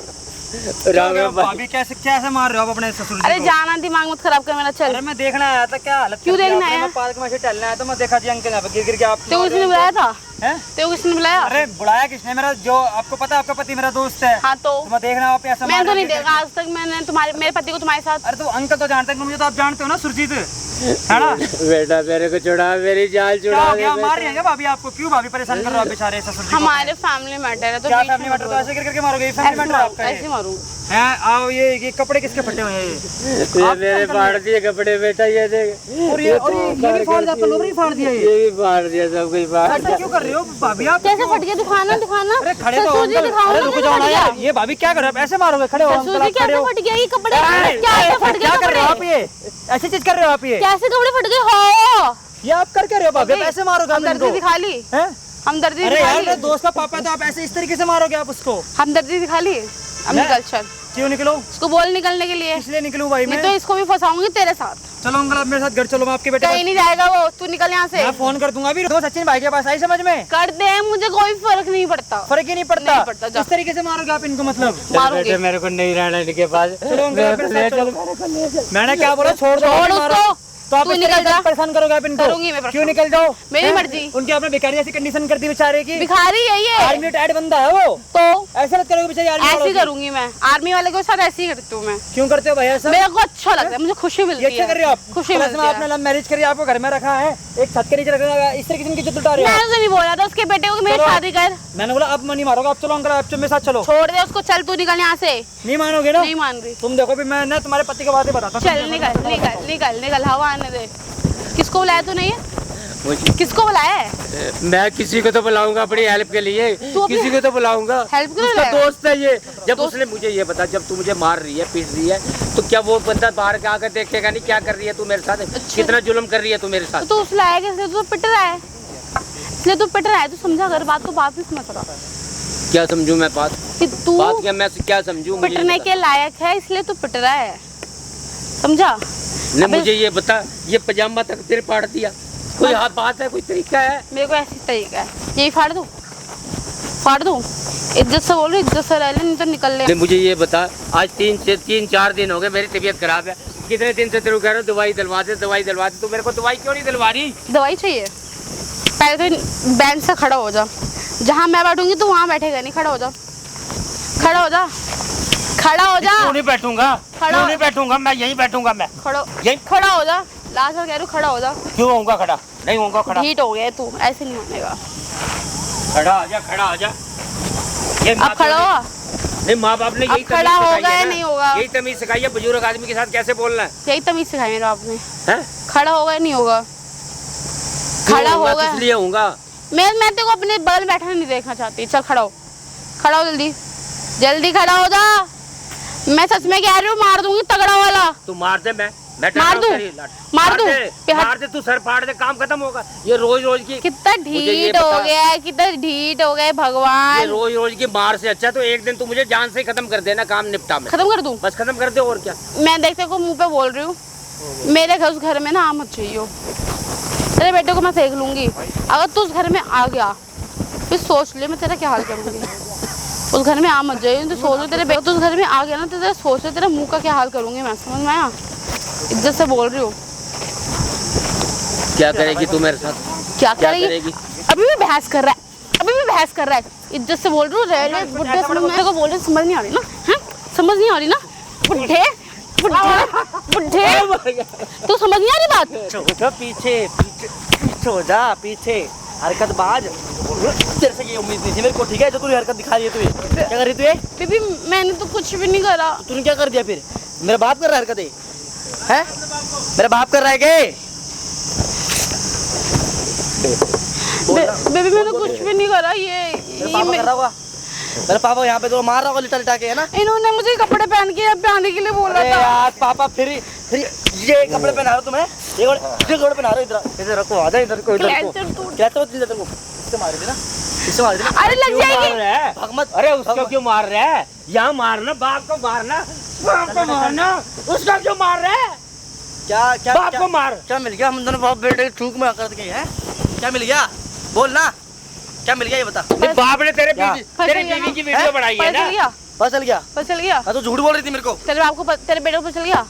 राम राम भाई। भाभी कैसे मार रहे हो आप अपने ससुर जी अरे को? जाना, दिमाग मत खराब कर मेरा। चल अरे मैं देखना आया था, क्या हालत क्यों कर दी देखना आपने? आया? मैं पार्क में ऐसे टहलने आया था, मैं देखा जी अंकल यहाँ पे गिर के आप तेरे किसने बुलाया था? हैं? तेरे किसने बुलाया? अरे बुलाया किसने? मेरा जो आपको पता है, आपका पति मेरा दोस्त है। हाँ तो मैं देखना आप ऐसा मैंने मार तो रहे नहीं हो, देखा आज तक। मैंने तुम्हारे मेरे पति को तुम्हारे साथ। अरे तो अंकल तो जानते हैं मुझे, तो आप जानते हो ना सुरजीत, है ना? बेटा मेरे को छुड़ा, मेरी जान क्या छुड़ा हो दे गया? बेटा। मार रही है क्या भाभी आपको? क्यों भाभी परेशान कर रहे हो आप बेचारे ससुर जी को? हमारे फैमिली मैटर है तो क्या बीच में फैमिली मैटर? मत तो ऐसे करके मारोगे? फैमिली मैटर आपका ऐसे मारूं। है? आओ ये कपड़े किसके फटे हुए हैं ये मेरे फाड़ दिए कपड़े बेटा, ये देख। और ये भी फाड़ दिया, लोग नहीं फाड़ दिया ये? ये भी फाड़ दिया, सब कुछ फाड़ ऐसा दिया। क्यों कर रहे हो भाभी आप? कैसे फट गया? दिखाना दिखाना। अरे खड़े तो ससुर जी अंकल, दिखाओ अरे ना, रुको कैसे जाओ फट ना गया? यार, ये भाभी क्या कर रहे हो? ऐसे मारोगे? खड़े हो ससुर अंकल, जी आप खड़े कैसे हो। फट गया ये कपड़े? अरे, कैसे फट गए क्या कर रहे हो आप? कपड़े? ये ऐसी चीज कर रहे हो आप? ये कैसे कपड़े फट गए? हो ये आप कर रहे हो भाभी? आप ऐसे मारोगे आप हमदर्दी इनको? दिखा ली, हैं? हमदर्दी अरे दिखा यार ली, मेरे दोस्त का पापा है, तो आप ऐसे इस तरीके से मारोगे आप उसको? हमदर्दी दिखा ली। अब मैं- निकल चल, क्यों निकलो? उसको बोल निकलने के लिए। इसलिए निकलूं भाई नहीं मैं? तो इसको भी फंसाऊंगी तेरे साथ। चलो अंकल आप मेरे साथ घर चलो, मैं आपके बेटे कहीं नहीं जाएगा वो, तू निकल यहाँ से। मैं फोन कर दूंगा अभी। तो सचिन भाई के पास आई समझ में? कर दे, मुझे कोई फर्क नहीं पड़ता। फर्क ही नहीं पड़ता। नहीं पड़ता, जा। इस तरीके से मारोगे आप इनको? मतलब मारूंगी। बेटे मेरे को नहीं रहना इनके पास। चलो अंकल आप मेरे साथ चलो। मैंने क्या बोला? छोड़ दो, छोड़ मारो। उसको। तो आप तू इस निकल तरीके से जा। परेशान करोगे आप इनको? करूंगी मैं परेशान। क्यों? निकल जाओ। मेरी हैं? मर्जी। उनकी आपने बेकारी ऐसी कंडीशन कर दी बेचारे की। भिखारी है ये आर्मी टाइड बंदा है वो। तो ऐसा मत करोगे बेचारी आर्मी ऐसे वालों ही की। करूंगी मैं, आर्मी वाले के साथ ऐसे ही करती हूँ मैं। क्यों करते हो भाई ऐसा? मेरे को अच्छा लगता है, मुझे खुशी मिलती ये है। क्या कर रहे हो आप? खुशी प्लस मिलती में आपने है। लव मैरिज करी, आपको घर में रखा है, एक छत के नीचे रखा, इस तरीके से इनकी इज्जत लुटा रहे हो। मैंने तो नहीं बोला था उसके बेटे को कि मेरी चलो। शादी कर। मैंने बोला अब नहीं मारोगे आप। चलो अंकल आप मेरे साथ चलो। छोड़ दे उसको, चल तू निकल यहाँ से। नहीं मानोगे ना? नहीं मान रही। तुम देखो भी मैं ना तुम्हारे पति के बात ही बताता हूँ। चल निकल निकल निकल निकल, हवा आने दे। किसको बुलाया तूने? ये किसको बुलाया है? मैं किसी को तो बुलाऊंगा अपनी हेल्प के लिए, तू अपनी किसी को तो बुलाऊंगा। हेल्प क्यों उसका बुलाएगा? दोस्त है ये। जब दोस्त? उसने मुझे ये बता, जब तू मुझे मार रही है, पीट रही है, तो क्या वो बंदा बाहर के आकर देखेगा नहीं क्या कर रही है तू मेरे साथ? कितना जुल्म कर रही है तू मेरे साथ? तो तू उस लायक है, इसलिए तू पिट रहा है, इसलिए तू पिट रहा है। तू समझा कर बात, तो बात भी समझ रहा क्या समझूं मैं बात? कि तू बात क्या मैं क्या समझूं? मुझे ये पिटने बता। के लायक है, इसलिए तू पिट रहा है, समझा? ने अबे- मुझे ये बता, ये पजामा तक तेरे फाड़ दिया, कोई हाथ बात है, कोई तरीका है? मेरे को ऐसी तरीका है, यही फाड़ दूं? फाड़ दूं? इज्जत से बोल रही, इज्जत से रह ले, नहीं तो निकल ले। ने मुझे ये बता, आज 3-4 दिन हो गए मेरी तबीयत खराब है, कितने दिन से तेरे को कह रहा हूं दवाई दिलवा दे, दवाई दिलवा दे, तू मेरे को दवाई क्यों नहीं दिलवा रही? दवाई चाहिए? पहले तो बेंच से खड़ा हो जा, जहाँ मैं बैठूंगी तू वहाँ बैठेगा नहीं। खड़ा हो जा, खड़ा हो जा, खड़ा हो जा, क्यों नहीं बैठूंगा? खड़ा क्यों हो। नहीं बैठूंगा? मैं यहीं बैठूंगा मैं। यहीं खड़ा हो जा। लास्ट बार कह रही हूँ, खड़ा हो जा। क्यों होऊंगा खड़ा? नहीं होऊंगा खड़ा। हीट हो गया तू, ऐसे नहीं मानेगा। खड़ा आ जा, खड़ा आ जा। ये अब खड़ा हो। नहीं, माँ बाप ने अब यही खड़ा तमीज होगा सिखाई है या ना? नहीं होगा? यही तमीज सिखाई है बुजुर्ग आदमी के साथ कैसे बोलना है, यही तमीज सिखाई मेरे बाप ने। हैं? खड़ा होगा या नहीं होगा? क्यों खड़ा होऊंगा? होगा। किस लिए होऊंगा? मैं तेरे को अपने बगल में बैठा नहीं देखना चाहती। चल खड़ा हो, खड़ा हो, जल्दी जल्दी खड़ा हो जा। मैं सच में कह रही हूँ, मार दूंगी तगड़ा वाला। तू मार दे, मैं मार दूं? मार दूं? मार दे, तू सर फाड़ दे, काम खत्म होगा। ये रोज रोज की कितना मुझे ये ढीठ हो बता। गया है, कितना ढीठ हो गए ये भगवान। रोज रोज की मार से अच्छा तो एक दिन तू मुझे जान से ही खत्म कर देना, काम निपटा में। खत्म कर दूं? बस खत्म कर दे, और क्या। मैं देखते को मुंह पे बोल रही हूँ, मेरे घर उस घर में ना आ मत चाहिए। तेरे बेटे को मैं देख लूंगी, अगर तू उस घर में आ गया फिर सोच ले मैं तेरा क्या हाल करूंगी। उस घर में आ मत जाइए, तो सोच ले तेरे बेटे तो उस घर में आ गया ना, तो तेरा सोच ले तेरे मुंह का क्या हाल करूंगी मैं। समझ में आया? इज्जत से बोल रही हूँ। क्या करेगी तू मेरे साथ? क्या क्या करेगी? करेगी? अभी भी बहस कर रहा है, अभी भी बहस कर रहा है। इज्जत से बोल रही हूँ, रह ले बुढ़े। मेरे को बोल रहे, समझ नहीं आ रही ना? हैं? समझ नहीं आ रही ना? बुढ़े बुढ़े बुढ़े, तू समझ नहीं आ रही बात? उठो पीछे पीछे पीछे हो जा, पीछे हरकत बाज। तेरे से ये उम्मीद नहीं थी मेरे को, ठीक है, जो तूने हरकत दिखा रही है। तू क्या कर रही है? बेबी मैंने तो कुछ भी नहीं करा। तूने क्या कर दिया फिर? मेरा बाप कर रहा है हरकतें, हैं? मेरा बाप कर रहा है क्या? बेबी मैंने कुछ भी नहीं करा। मेरा पापा कर रहा होगा, मेरा पापा यहाँ पे तो मार रहा होगा लिटा लिटा के, है ना? इन्होंने मुझे कपड़े पहन के यहाँ पे आने के लिए बोला अरे था। यार पापा फिर ये कपड़े पहना रहे हो तुम्हें? ये कपड़े पहना रहे हो? इधर रखो, आ जा इधर को, इधर को। क्या तो तेरे को इससे मार देना, इससे मार देना। अरे लग जाएगी। भाग मत। अरे उसको क्यों मार रहा है? यहाँ मारना, बाप को मारना, बाप को मारना, उसका क्यों मार रहा है? क्या क्या बाप को मार। क्या मिल गया? हम दोनों बाप बेटे चूक में आकर के हैं, क्या मिल गया? बोल ना, क्या मिल गया ये बता। बाप ने तेरे क्या? बीवी की वीडियो बनाई है ना? पता चल गया? पता चल गया? हाँ तो झूठ बोल रही थी मेरे को। तेरे बाप को तेरे बेटे को पता चल गया?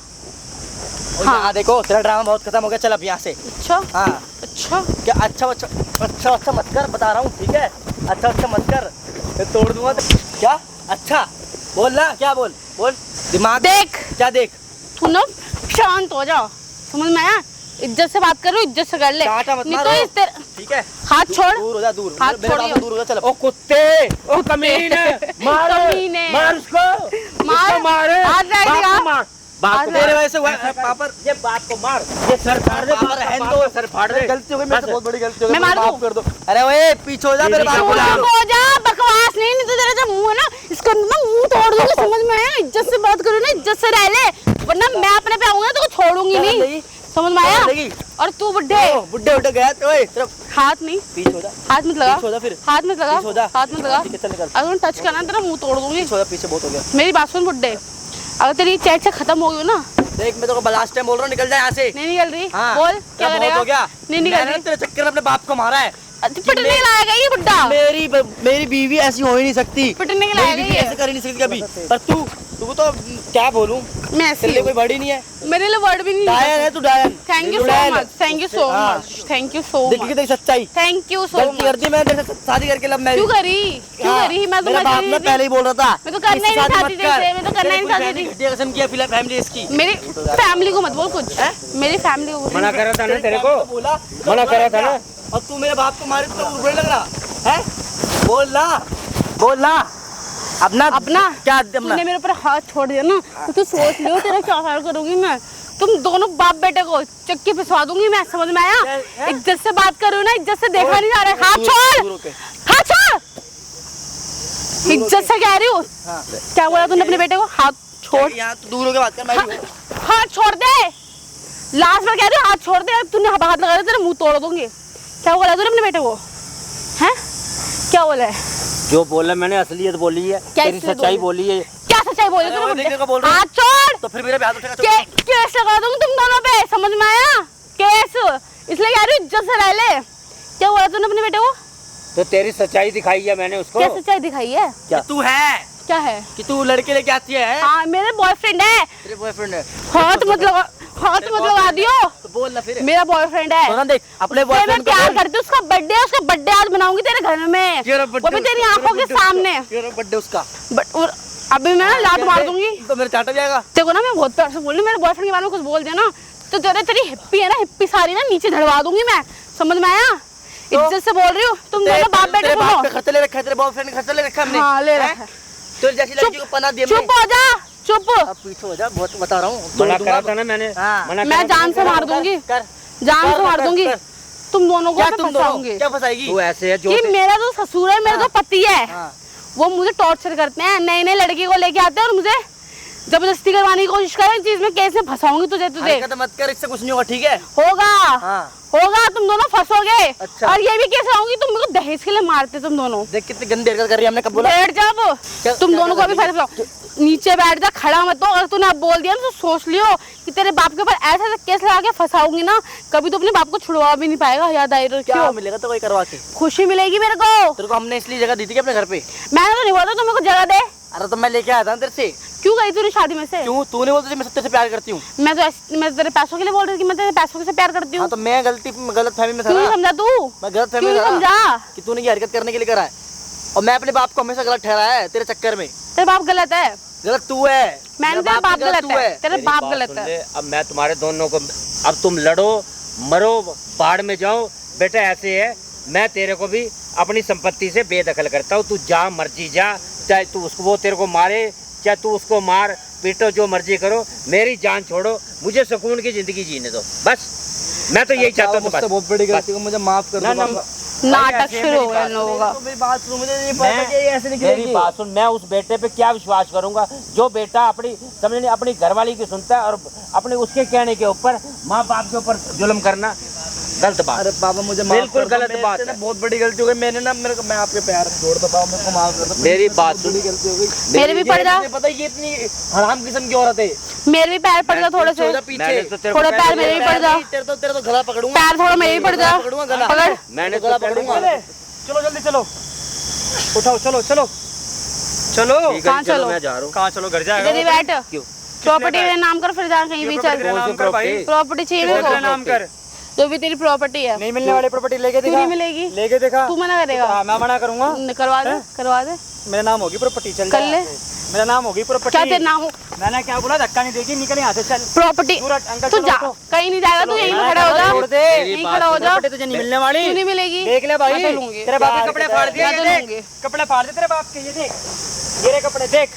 हाँ देखो तेरा ड्रामा बहुत खत्म हो गया, चल अब यहाँ से। अच्छा हाँ अच्छा क्या अच्छा अच्छा अच्छा अच्छा मत कर, बता रहा हूँ, ठीक है? अच्छा अच्छा मत कर, मैं तोड़ दूंगा। क्या अच्छा बोल ना, क्या बोल बोल दिमाग देख। क्या देख? तू ना शांत हो जा, समझ में आया? इज्जत से बात करो, इज्जत से कर ले, चाटा मत नहीं मारो। तो इस तेरे ठीक है हाथ छोड़। दूर हो जा, दूर हाथ मेरे छोड़िए। बाप से दूर हो जा, चल अब। ओ कुत्ते, ओ कमीने, मार कमीने। मार उसको, मार। उसको मार, हाथ बाप रहेगा। को मार, बाप को तेरे मार। वजह से हुआ है, पापा। ये बाप को मार, ये सर फाड़ दे, पापा रहने दो, सर फाड़ दे। गलती हो गई मेरे से, बहुत बड़ी गलती हो गई, मैं मार माफ दूं? कर दो। अरे ओए पीछे हो जा, मेरे बाप को चुप मार। हो जा, बकवास नहीं तो तेरा जो मुंह है ना, इसका ना मुंह तोड़ दूंगी, समझ में आया? इज्जत से बात करो ना, इज्जत से रह ले, वरना मैं अपने पे आऊंगा तो छोड़ूंगी नहीं, समझ में आया? और तू बुड्ढे, बुड्ढे उठे गया तो ओए तेरा हाथ नहीं, पीछे हो जा, हाथ मत लगा, पीछे हो जा फिर, हाथ मत लगा, पीछे हो जा। हाथ मत लगा। ठीक है, चल निकल, अगर टच करना तेरा मुंह तोड़ दूंगी। पीछे हो जा, पीछे बहुत हो गया। मेरी बात सुन बुड्ढे, अगर तेरी चैट से खत्म हो गई ना, देख मैं तो लास्ट टाइम बोल रहा हूँ, निकल जा यहाँ से। नहीं निकल रही, हाँ, बोल क्या बहुत करेगा? हो गया। नहीं निकल मैंने रही, तेरे चक्कर में अपने बाप को मारा है। पिटने के लाएगा ये बुड्ढा, मेरी बीवी ऐसी हो ही नहीं सकती, पिटने के मेरी लाएगा बीवी ये। ऐसे कर ही नहीं सकती कभी। पर तू तो क्या बोलूं, मैं ऐसी तेरे लिए हूँ। कोई बड़ी नहीं है, मेरे लिए वर्ड भी नहीं डायन है तू, डायन। Thank you so much, thank you so हाँ। मच, थैंक यू सो देखी मच, तेरी सच्चाई, थैंक यू सो गलती कर मच। दी मैंने तेरे से शादी करके, लब मैरिज। क्यों करी मैं तो मेरा बाप ना पहले ही बोल रहा था, मैं तो करना ही नहीं इससे शादी चाहती मत थी कर। इसे, मैं तो करना ही नहीं चाहती थी। घटिया कसम किया फिलहाल फैमिली इसकी। मेरी फैमिली को मत बोल कुछ, मेरी फैमिली को मना करा था ना तेरे को, बोला मना करा था ना। और तू मेरे बाप को मारे तो बुरा लग रहा है? बोल ना अपना क्या अपना? तूने मेरे ऊपर हाथ छोड़ दिया ना, तो तू सोच लियो तेरा क्या हाल करूंगी मैं। तुम दोनों बाप बेटे को चक्की पिसवा दूंगी मैं, समझ में आया? इज्जत से बात करो ना, इज्जत से देखा नहीं जा रहा है। हाथ छोड़, हाथ छोड़, इज्जत से कह रही हूँ। क्या बोला तूने अपने बेटे को? हाथ छोड़, यहाँ तो दूर होके बात कर, मैं भी हूँ। हाथ छोड़ दे, लास्ट बार कह रही हूँ हाथ छोड़ दे। तूने हाथ लगा दिया तेरा मुंह तोड़ दूंगी। क्या बोला तूने अपने बेटे को? हैं क्या बोला है? जो बोला मैंने असलियत बोली है, क्या तेरी असलियत सच्चाई बोली? बोली है। क्या सच्चाई बोली अरे तूने? वो देखने को बोल रहा हूँ। हाथ छोड़, तो फिर मेरा भी हाथ उठेगा। केस लगा दूंगी तुम दोनों पे, समझ में आया? केस, इसलिए कह रही हूँ इज्जत से रह ले। क्या बोला तूने अपने बेटे को? तो तेरी सच्चाई दिखाई है मैंने उसको। क्या सच्चाई दिखाई है? कि तू है, क्या है? कि तू लड़के लेके आती है? हाँ मेरे बॉयफ्रेंड है। तेरे बॉयफ्रेंड है? हाथ मत लगा दियो। तो बोल ना फिर। मेरा बॉयफ्रेंड है। सोना देख अपने मैं बॉयफ्रेंड प्यार करती हूँ, उसका बर्थडे है, उसका बर्थडे आज मनाऊंगी तेरे घर में, वो भी तेरी आंखों के सामने। बर्थडे उसका, अभी मैं लात मार दूंगी तो मेरे चाटा जाएगा। देखो ना, मैं बहुत प्यार से बोल रही हूँ, मेरे बॉयफ्रेंड के बारे में कुछ बोल दिया ना तो तेरी हिप्पी है ना, हिप्पी सारी ना नीचे धड़वा दूंगी मैं, समझ में आया? इज्जत से बोल रही हूँ, तुम दोनों बाप बेटे तेरे बाप सुनो। पे खर्चा ले रखा है, तेरे बॉयफ्रेंड ने खर्चा ले रखा है हमने। हाँ ले रखा है। तेरे जैसी लड़की को पना दिया चुप हो जा, चुप। अब पीछे हो जा, बहुत बता रहा हूँ। मना करा था ना मैंने, हाँ। मना मैं करा था। जान से मार दूंगी, कर जान से मार कर, दूंगी कर। तुम दोनों को। क्या मैं तुम दोनों फंसाऊंगी क्या फंसाएगी? तू ऐसे है जो कि मेरा जो ससुर है, मेरा जो पति है, हाँ। वो मुझे टॉर्चर करते हैं, नई नई लड़की को लेके आते हैं और मुझे जबरदस्ती करवाने की कोशिश करें। इस चीज में कैसे फंसाऊंगी तुझे? हरकत मत कर, इससे कुछ नहीं होगा, ठीक है? होगा, हाँ। होगा, तुम दोनों फंसोगे। अच्छा। और ये भी कैसे होंगी? तुम मेरे को दहेज के लिए मारते तुम दोनों। देख कितनी गंदी हरकत कर रही है, हमने कब बोला? बैठ जा अब, तुम क्या दोनों को अभी कर फंसाओ। नीचे बैठ जा, खड़ा मत हो। अगर तूने अब बोल दिया ना तो सोच लियो कि तेरे बाप के ऊपर ऐसा केस लगा के फंसाऊंगी ना, कभी तो अपने बाप को छुड़वा भी नहीं पाएगा। याद आई? क्या मिलेगा तो कोई करवा के? खुशी मिलेगी मेरे को। तेरे को हमने इसलिए जगह दी थी कि अपने घर पे। मैंने तो नहीं बोला तुम मेरे को जगह दे। अरे तो मैं लेके आया था तेरे से। क्यों गई तूने शादी में से? क्यों? तूने बोला था मैं तेरे से प्यार करती हूँ। मैं तेरे पैसों के लिए बोल रही थी कि मैं तेरे पैसों से प्यार करती हूँ। हाँ तो मैं गलत फहमी में था क्यों ना। समझा तू? मैं गलत फहमी क्यों में था समझा? कि तूने ये हरकत करने के लिए करा है, और मैं अपने बाप को हमेशा गलत ठहराया है तेरे चक्कर में। तेरे बाप गलत है। गलत तू है। मैंने तेरा बाप गलत है, तेरे बाप गलत है। अब मैं तुम्हारे दोनों को, अब तुम लड़ो मरो, बाढ़ में जाओ, बेटा ऐसे है, मैं तेरे को भी अपनी संपत्ति से बेदखल करता हूँ। तू जा मर्जी जा, चाहे तू उसको वो तेरे को मारे, चाहे तू उसको मार पीटो, जो मर्जी करो, मेरी जान छोड़ो, मुझे सुकून की जिंदगी जीने दो, बस। मैं तो यही चाहता हूँ। बहुत बड़ी गलती को मुझे माफ कर दो। नाटक शुरू हो गया इन लोगों का। मेरी बात सुन, मुझे नहीं पता कि ये ऐसे निकलेगी। मेरी बात सुन, मैं उस बेटे पे क्या विश्वास करूंगा जो बेटा अपनी समझने अपनी घरवाली की सुनता है और अपने उसके कहने के ऊपर माँ बाप के ऊपर जुल्म करना गलत बात। अरे पापा मुझे माफ बिल्कुल कर दो, गलत बात है। बहुत बड़ी गलती हो गई। मैंने ना मैं आपके पैर जोड़ दो पापा, मेरे को माफ कर दो। मेरी बात बड़ी गलती हो गई। मेरे भी पड़ जा, मुझे पता है ये इतनी हराम किस्म की औरत है। मेरे भी पैर पड़ जा थोड़े से, थोड़े पैर मेरे भी पड़ जा, तेरे तो गला पकड़ूंगा। पैर थोड़ा मेरे भी पड़ जा, पकड़ूंगा गला। पकड़। मैंने गला पकड़ूंगा। चलो जल्दी चलो, उठाओ, चलो चलो चलो। कहाँ चलो? मैं जा रहा हूँ। कहाँ चलो? घर इधर ही जाएगा। बैठ। क्यों? प्रॉपर्टी मेरे नाम कर, फिर जा कहीं भी चल। नाम कर भाई, प्रॉपर्टी चाहिए मेरे को, नाम कर। जो भी तेरी प्रॉपर्टी है। नहीं मिलने वाली प्रॉपर्टी लेके क्यों दिखा। नहीं मिलेगी? लेके देखा। तू मना करेगा? हाँ, मैं मना करूंगा। करवा दे, करवा दे। मेरा नाम होगी प्रॉपर्टी, चल कर ले। मेरा नाम होगी प्रॉपर्टी। क्या तेरा नाम हो? मैंने क्या बोला? धक्का नहीं देगी, निकल यहाँ से, चल। प्रॉपर्टी दूर हट, अंकल तू चलो जा, उठो। कहीं नहीं जाएगा तू, यहीं पे खड़ा हो जा, छोड़ दे। यहीं खड़ा हो जा। प्रॉपर्टी तुझे नहीं मिलने वाली। क्यों नहीं मिलेगी? देख ले भाई, मैं तो लूंगी। तेरे बाप के कपड़े फाड़ दिए, मैं तो ये देख। लूंगी। कपड़े फाड़ दे तेरे बाप के, ये देख, ये रे कपड़े देख,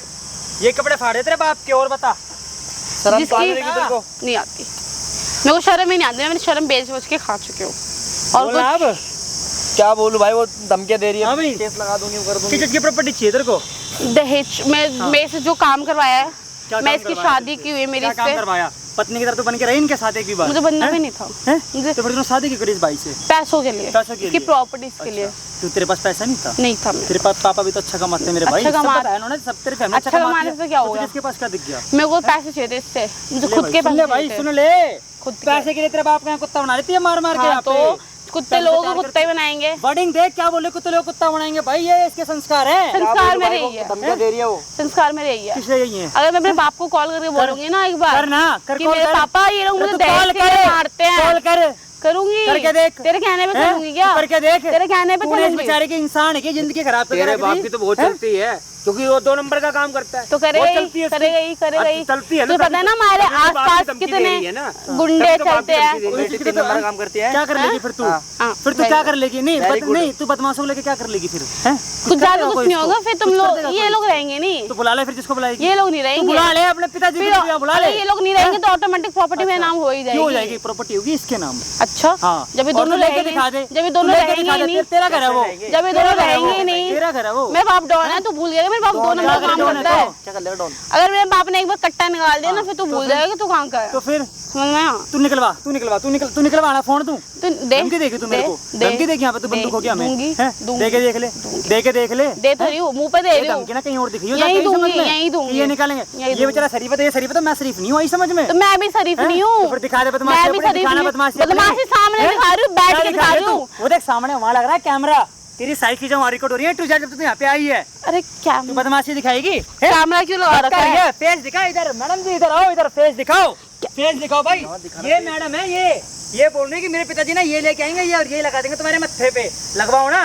ये कपड़े फाड़े तेरे बाप के। और बता, शर्म तो आ रही है तेरे को? नहीं आती मेरे को, शर्म ही नहीं आती। मैंने शर्म बेच बच के खा चुकी हूँ। और बोल ना कुछ अब। क्या बोलूं भाई, वो धमकियां दे रही है। हाँ भाई। केस लगा दूंगी, वो कर दूंगी। किस चीज की प्रॉपर्टी चाहिए तेरे को? दहेज मेरे से जो काम करवाया है, क्या मैं काम इसकी करवाया शादी की हुई है मेरी क्या काम इससे। करवाया? पत्नी की तरह तू बन के रही इनके साथ एक भी बार? मुझे बनना हैं? भी नहीं था। हैं? मुझे तो फिर तूने शादी क्यों करी इस भाई से? पैसों के लिए, पैसों के इसकी लिए? प्रॉपर्टीज के लिए। तू, तेरे पास पैसा नहीं था? नहीं था मेरे तेरे पास पापा भी तो अच्छा कमाते हैं मेरे भाई। अच्छा सब कमा- बताया उन्होंने, सब तेरे फैमिली अच्छा कमाने से क्या होगा? इसके पास क्या दिख गया? मेरे को पैसे चाहिए थे इससे, मुझे ले खुद भाई, के सुन पैसे ले भाई, चाहिए थे। सुन ले। खुद के। पैसे के लिए तेरे बाप का यहाँ कुत्ता बना लेती है मार मार के हाँ, यहाँ तो पे। कुत्ते लोगों को कुत्ते ही बनाएंगे। वर्डिंग देख, क्या बोले? कुत्ते लोग कुत्ता बनाएंगे भाई, ये इसके संस्कार है। संस्कार मेरे यही है, धमकियां दे रही है वो। संस्कार मेरे यही है। किसने यही है? अगर मैं अपने बाप को कॉल करके बोलूंगी ना एक बार कर ना, कर कि कॉल मेरे कर। पापा ये लोग मुझे तू कॉल दहेज के लिए मारते हैं, कॉल कर, करूंगी। करके देख। तेरे कहने पे हैं? करूंगी क्या? करके देख। तेरे कहने पे तूने इस करूंगी। बेचारे की इंसान है कि जिंदगी खराब कर तेरे रखी। बाप की तो बहुत हैं? चलती है, क्योंकि वो 2 नंबर का काम करता है। तो बहुत चलती है करेगा ही, करेगा ही। चलती है ना, तो पता है ना हमारे तभी तो बाप की आसपास धमकी दे कितने रही है ना। गुंडे तभी तो बाप चलते की हैं। धमकी दे रही है। बेटी 3 नंबर का काम करती है। क्या कर लेगी फिर तू? हाँ, फिर तू very क्या good। कर लेगी? नहीं Very good। नहीं, तू बदमाशों को लेके क्या कर लेगी फिर? हैं? कुछ ज्यादा करेगा कुछ कोई नहीं इसको? होगा फिर तुम कुछ कर लोग, देगा ये कोई? लोग रहेंगे नहीं, तो बुला ले फिर, जिसको बुलाएगी। ये लोग नहीं तू रहेंगे। बुला ले अपने पिताजी फिर को, भी बुला ले। अगर ये लोग नहीं रहेंगे तो ऑटोमेटिक प्रॉपर्टी मेरे नाम हो ही क्यों हो जाएगी। जाएगी? प्रॉपर्टी होगी इसके नाम। अच्छा, हाँ। जब ये और दोनों तू लेके रहेंगे, दिखा दे। जब ये तू दोनों लेके रहेंगे दिखा ही दे, नहीं, तेरा घर है वो। जब ये दोनों रहेंगे ही नहीं, तेरा घर है वो। मेरा बाप डॉन है, तू भूल जाएगा मेरे बाप 2 नंबर का काम करता है। क्या कर लेगा डॉन? अगर मेरे बाप ने एक बार कट्टा निकाल दिया ना, फिर तू भूल जाएगा कि तू कहाँ का है। तो फिर समझ में आया? तू निकलवा, तू निकलवाना फोन तू। तू दे, धमकी देगी तू मेरे को? दे, धमकी देगी यहाँ पे तू? दे, बंदूक हो गया हमें? दूंगी, हैं? दूंगी। दे के देख ले, दे के देख ले। दे तो रही हूँ, मुंह पे दे रही ये हूँ। धमकी ना कहीं और दिखी हो, यहीं जाके दूंगी, समझ में? यहीं दूंगी। ये निकालेंगे। यहीं ये दूंगी। बेचारा शरीफ है, ये शरीफ है, तो मैं शरीफ नहीं हूँ, आई समझ में? तो मैं भी शरीफ हैं? नहीं तो हूँ, फिर दिखा दे बदमाशी मैं भी अपनी, शरीफ दिखाना नहीं बदमाशी हूँ। अपनी। बदमाशी सामने हैं? दिखा रही हूँ, बैठ क्या के दिखा दिखा रही रही है हूँ। तू? वो देख सामने वहाँ लग रहा है कैमरा, तेरी साइड की जो वहाँ रिकॉर्ड हो रही है टू जेड, जब तू यहाँ पे आई है अरे क्या तू बदमाशी दिखाएगी? कैमरा क्यों लगा रखा है? फेस दिखा इधर, मैडम जी इधर आओ, इधर फेस दिखाओ, फेस दिखाओ भाई। ये मैडम है, ये बोल रही है कि मेरे पिताजी ना ये लेके आएंगे, ये और ये लगा देंगे तुम्हारे मत्थे पे। लगवाओ ना,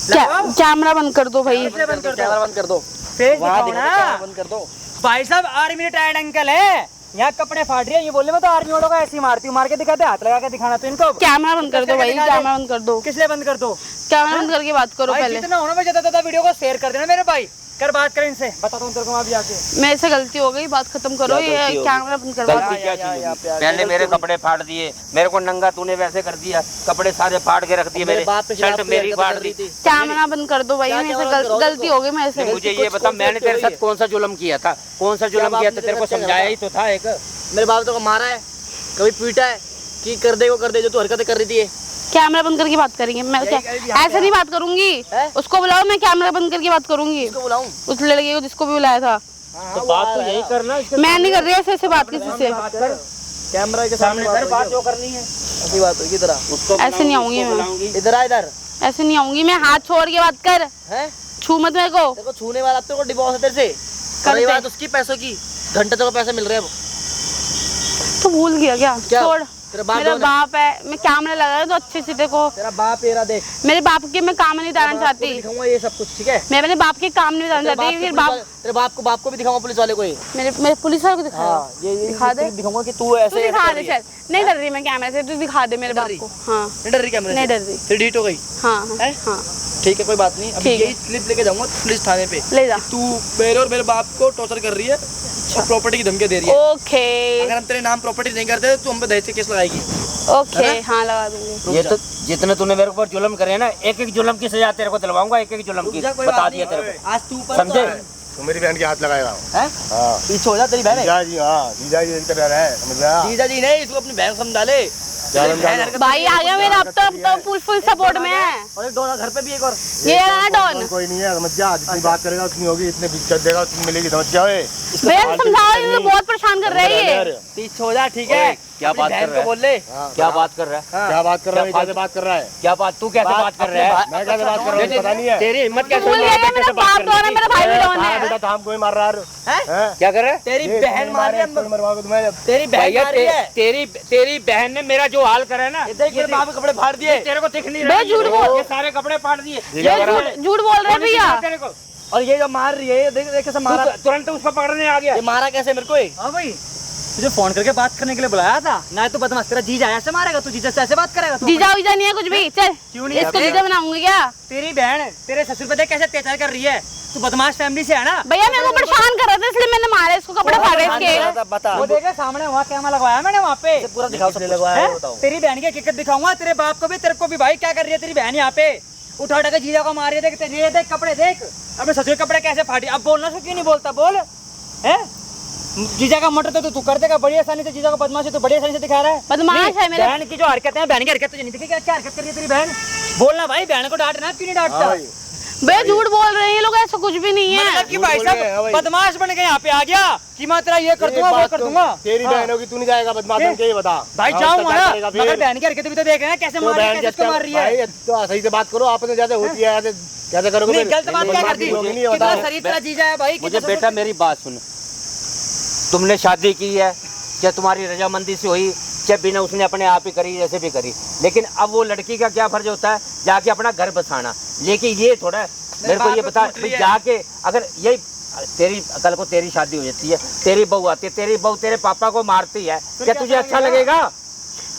लगवाओ। कैमरा बंद कर दो भाई। कैमरा बंद कर दो, कैमरा बंद कर दो। फेस वहाँ दिखाओ दिखा दो, ना। कैमरा बंद कर दो। भाई साहब आर्मी रिटायर्ड अंकल है, यहाँ कपड़े फाड़ रही है, ये बोलने में तो आर्मी वालों का ऐसी मारती हूँ, मार के दिखाते, हाथ लगा के दिखाना तो इनको। कैमरा बंद कर दो भाई, कैमरा बंद कर दो। किस लिए बंद कर दो? कैमरा बंद करके बात करो भाई पहले। जितना होना मैं ज्यादा वीडियो को शेयर कर देना मेरे भाई। कर बात कर इनसे, बताता हूँ तेरे को वहाँ भी आके। मेरे से गलती हो गई, बात खत्म करो, ये कैमरा बंद करवा गलती दो। क्या चीज़ होगी? पहले मेरे कपड़े फाड़ दिए, मेरे को नंगा तूने वैसे कर दिया, कपड़े सारे फाड़ के रख दिए, मेरे बात पे खिलाफ शर्ट कोई मेरी हरकत फाड़ कर रही दी। थी। कैमरा बंद कर दो भाई, क्या मेरे से कैमरा बंद करो? गलती हो गई मेरे से। मुझे ये बता, मैंने तेरे साथ कौन सा जुल्म किया था? कौन सा जुल्म किया था? तेरे को समझाया ही तो था एक। मेरे बाप तो मारा है, कभी पीटा है कि कर दे वो कर दे, जो तू हरकतें कर रही थी। कैमरा बंद करके बात करेंगे, मैं क्या ऐसे नहीं बात करूंगी? हैं? उसको बुलाओ, मैं कैमरा बंद करके बात करूंगी। किसको बुलाऊं? उस लड़के को जिसको भी बुलाया था। तो बात तो यही करना, मैं नहीं कर रही ऐसे ऐसे बात किसी से। कैमरा के सामने कर बात जो करनी है। ऐसी बात होगी इधर आ। उसको ऐसे नहीं आऊंगी मैं, बुलाऊंगी। इधर आ इधर। ऐसे नहीं आऊंगी मैं। हाथ छोड़ के बात कर, हैं? छू मत मेरे को। तेरे को छूने वाला, तेरे को डिवोर्स है तेरे से। कर रही दे। बात उसकी पैसों की, घंटे तो पैसे मिल रहे हैं। तू भूल गया क्या? क्या? छोड़, तेरा बाप मेरा कौन है? बाप है, मैं कैमरा लगा रहा तो अच्छे से देखो। तेरा बाप तेरा देख, मेरे बाप के मैं काम नहीं उतारना चाहती, दिखाऊंगा ये सब कुछ, ठीक है? मैं अपने बाप के काम नहीं उतारना तेरे चाहती। फिर तेरे बाप को भी दिखाऊंगा पुलिस वाले को ये। मेरे पुलिस वाले को दिखा, हाँ, ये दिखा दे, दिखाऊंगा कि तू तू ऐसे दिखा दे। चल, नहीं डर रही मैं कैमरे से, तू दिखा दे मेरे डर बाप रही? को। हाँ, नहीं डर रही कैमरे से? नहीं डर रही। फिर डीट हो गई। हाँ हैं? हाँ, ठीक है, कोई बात नहीं। अभी ठीक है। यही क्लिप लेके जाऊंगा पुलिस थाने पे। ले जा। तू मेरे और मेरे बाप को टॉर्चर कर रही है और प्रॉपर्टी की धमकी दे रही है। ओके अगर हम तेरे नाम प्रॉपर्टी नहीं करते तो हम पे दहेज के केस लगाएगी। ओके, हाँ लगा दूंगी। ये तो जितने तूने मेरे ऊपर जुल्म करे ना, एक एक जुल्म की सजा तेरे को दिलवाऊंगा, एक एक जुल्म की बता दिया तेरे को। आज तू ऊपर समझे? तो मेरी बहन के हाथ लगाएगा। हैं? हाँ पीछे हो जा, तेरी बहन है। जीजा जी, हाँ जीजा जी यही तरह है, समझ गया? जीजा जी नहीं, इसको अपनी बहन को समझा ले। क्या तेरी बहन हरकत भाई आ गया मेरा, अब तो फुल सपोर्ट में है। और एक डॉन घर पे भी एक और। ये रहा ना डॉन। कोई नहीं है, समझ जा। जितनी बात करेगा उतनी होगी, इतने इज्जत देगा उतनी मिलेगी, समझ जाओ। भैया समझाओ, ये बहुत परेशान कर रहा है ये। पीछे हो जा, ठीक है? क्या अपनी बात बहन कर को रहा है? बोल ले। क्या बात कर रहा है? हाँ। क्या बात कर रहा है? क्या कैसे बात कर रहा है? क्या बात, तू कैसे बात कर रहा है? मैं कैसे बात कर रहा हूँ पता नहीं है। तेरी हिम्मत कैसे भूल गया, मेरा बाप डॉन है, मेरा भाई भी डॉन हाँ, है। बेटा तो हमको ही मार रहा है। हैं? हैं? क्या कर रहा है? तेरी ये बहन मार रही है, इसको मरवाओगे तुम्हें जब। तेरी बहन भैया मार रही है। तेरी बहन ने मेरा जो हाल करा है ना, ये देख, मेरे बाप के कपड़े फाड़ दिए। तेरे को दिख नहीं भैया रहा? झूठ बोल, ये सारे कपड़े फाड़ दिए। ये झूठ बोल रहे हैं भैया। तेरे को और ये जो मार रही है, ये देख देख कैसे मारा। तू तुरंत उसको पकड़ने आ गया। ये मारा कैसे मेरे को? हाँ भाई, तुझे फोन करके बात करने के लिए बुलाया था ना? तू बदमाश, तेरा जीजा ऐसे मारेगा? तू जीजा से ऐसे बात करेगा? तू जीजा उजा नहीं है कुछ भी। चल, क्यों नहीं? इसको जीजा बनाऊंगी क्या? तेरी बहन तेरे ससुर पे देख कैसे अत्याचार कर रही है। तू बदमाश फैमिली से है ना? भैया मेरे को परेशान कर रहा था, इसलिए मैंने मारा इसको, कपड़े फाड़े इसके। बता, वो देखे सामने वहाँ कैमरा लगवाया मैंने वहाँ पे। पूरा दिखाओ, सब लगवाया है, हैं? बताओ। तेरी बहन की हकीकत दिखाऊंगा, तेरे बाप को भी तेरे को भी। भाई क्या कर रही है तेरी बहन यहाँ पे? उठा उठा के जीजा को मार रही है। देख ये देख कपड़े देख, अपने ससुर के कपड़े कैसे फाड़ी। अब बोलना क्यों नहीं बोलता? बोल। है जीजा का मटर तो तू कर देगा बड़ी आसानी से। जीजा को बदमाशी तो बड़ी आसानी से दिखा रहा है। बदमाश है मेरा। बहन की जो हरकत है, बहन की हरकत तुझे नहीं दिखी? क्या हरकत कर रही है तेरी बहन? बोलना भाई, बहन को डांटना, क्यों नहीं डांटता? भैया झूठ बोल रहे हैं ये लोग, ऐसा कुछ भी नहीं है। मतलब कि भाई बोल रहे हैं, साहब भाई। बदमाश बन के यहाँ पे आ गया कि मैं तेरा ये कर दूंगा वो कर दूंगा। तेरी बहन होगी, तू नहीं जाएगा बदमाश बन के, ये बता। भाई हाँ, जाऊंगा उसका ना, क्या करेगा फिर? मगर बहन की हरकत भी तो देख रहे हैं कैसे तो मार रही है, बहन कैसे उसको मार रही है। भाई, तो सही से बात करो, आपस में ज्यादा होती है, कैसे करोगे? नहीं फिर? गलत बात क्या कर दी? होगी नहीं, कितना बताओ। शरीफ तेरा जीजा है भाई। मुझे कितना बेटा मेरी बात सुन, तुमने शादी की है, चाहे तुम्हारी रजामंदी से हुई, चाहे बिना उसने अपने आप ही करी, जैसे भी करी, लेकिन अब वो लड़की का क्या फर्ज होता है? जाके अपना घर बसाना। लेकिन ये थोड़ा है, मेरे को ये बता भाई, जाके अगर यही तेरी कल को तेरी शादी हो जाती है, तेरी बहू आती है, तेरी बहू तेरे पापा को मारती है, क्या तुझे अच्छा लगेगा?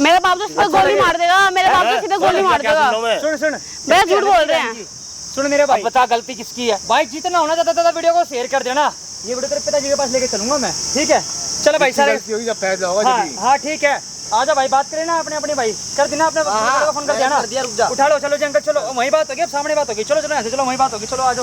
मेरा बाप तो सीधा गोली मार देगा, मेरा बाप तो सीधा गोली मार देगा। सुन सुन भैया झूठ बोल रहे हैं। सुन मेरे भाई, अब बता गलती किसकी है? भाई जितना होना चाहता था वीडियो को शेयर कर देना। ये वीडियो तेरे पिताजी के पास लेके चलूंगा मैं, ठीक है? चलो भाई सारे। गलती होगी जब फैसला होगा हाँ जब हाँ ठीक है, आजा भाई, बात करें ना अपने अपने भाई, कर देना अपने फोन कर दिया ना। कर दिया, रुक जा। उठा लो, चलो जी अंकल, चलो वही बात होगी, अब सामने बात होगी। चलो चलो ऐसे, चलो वही बात होगी, चलो आ जाओ।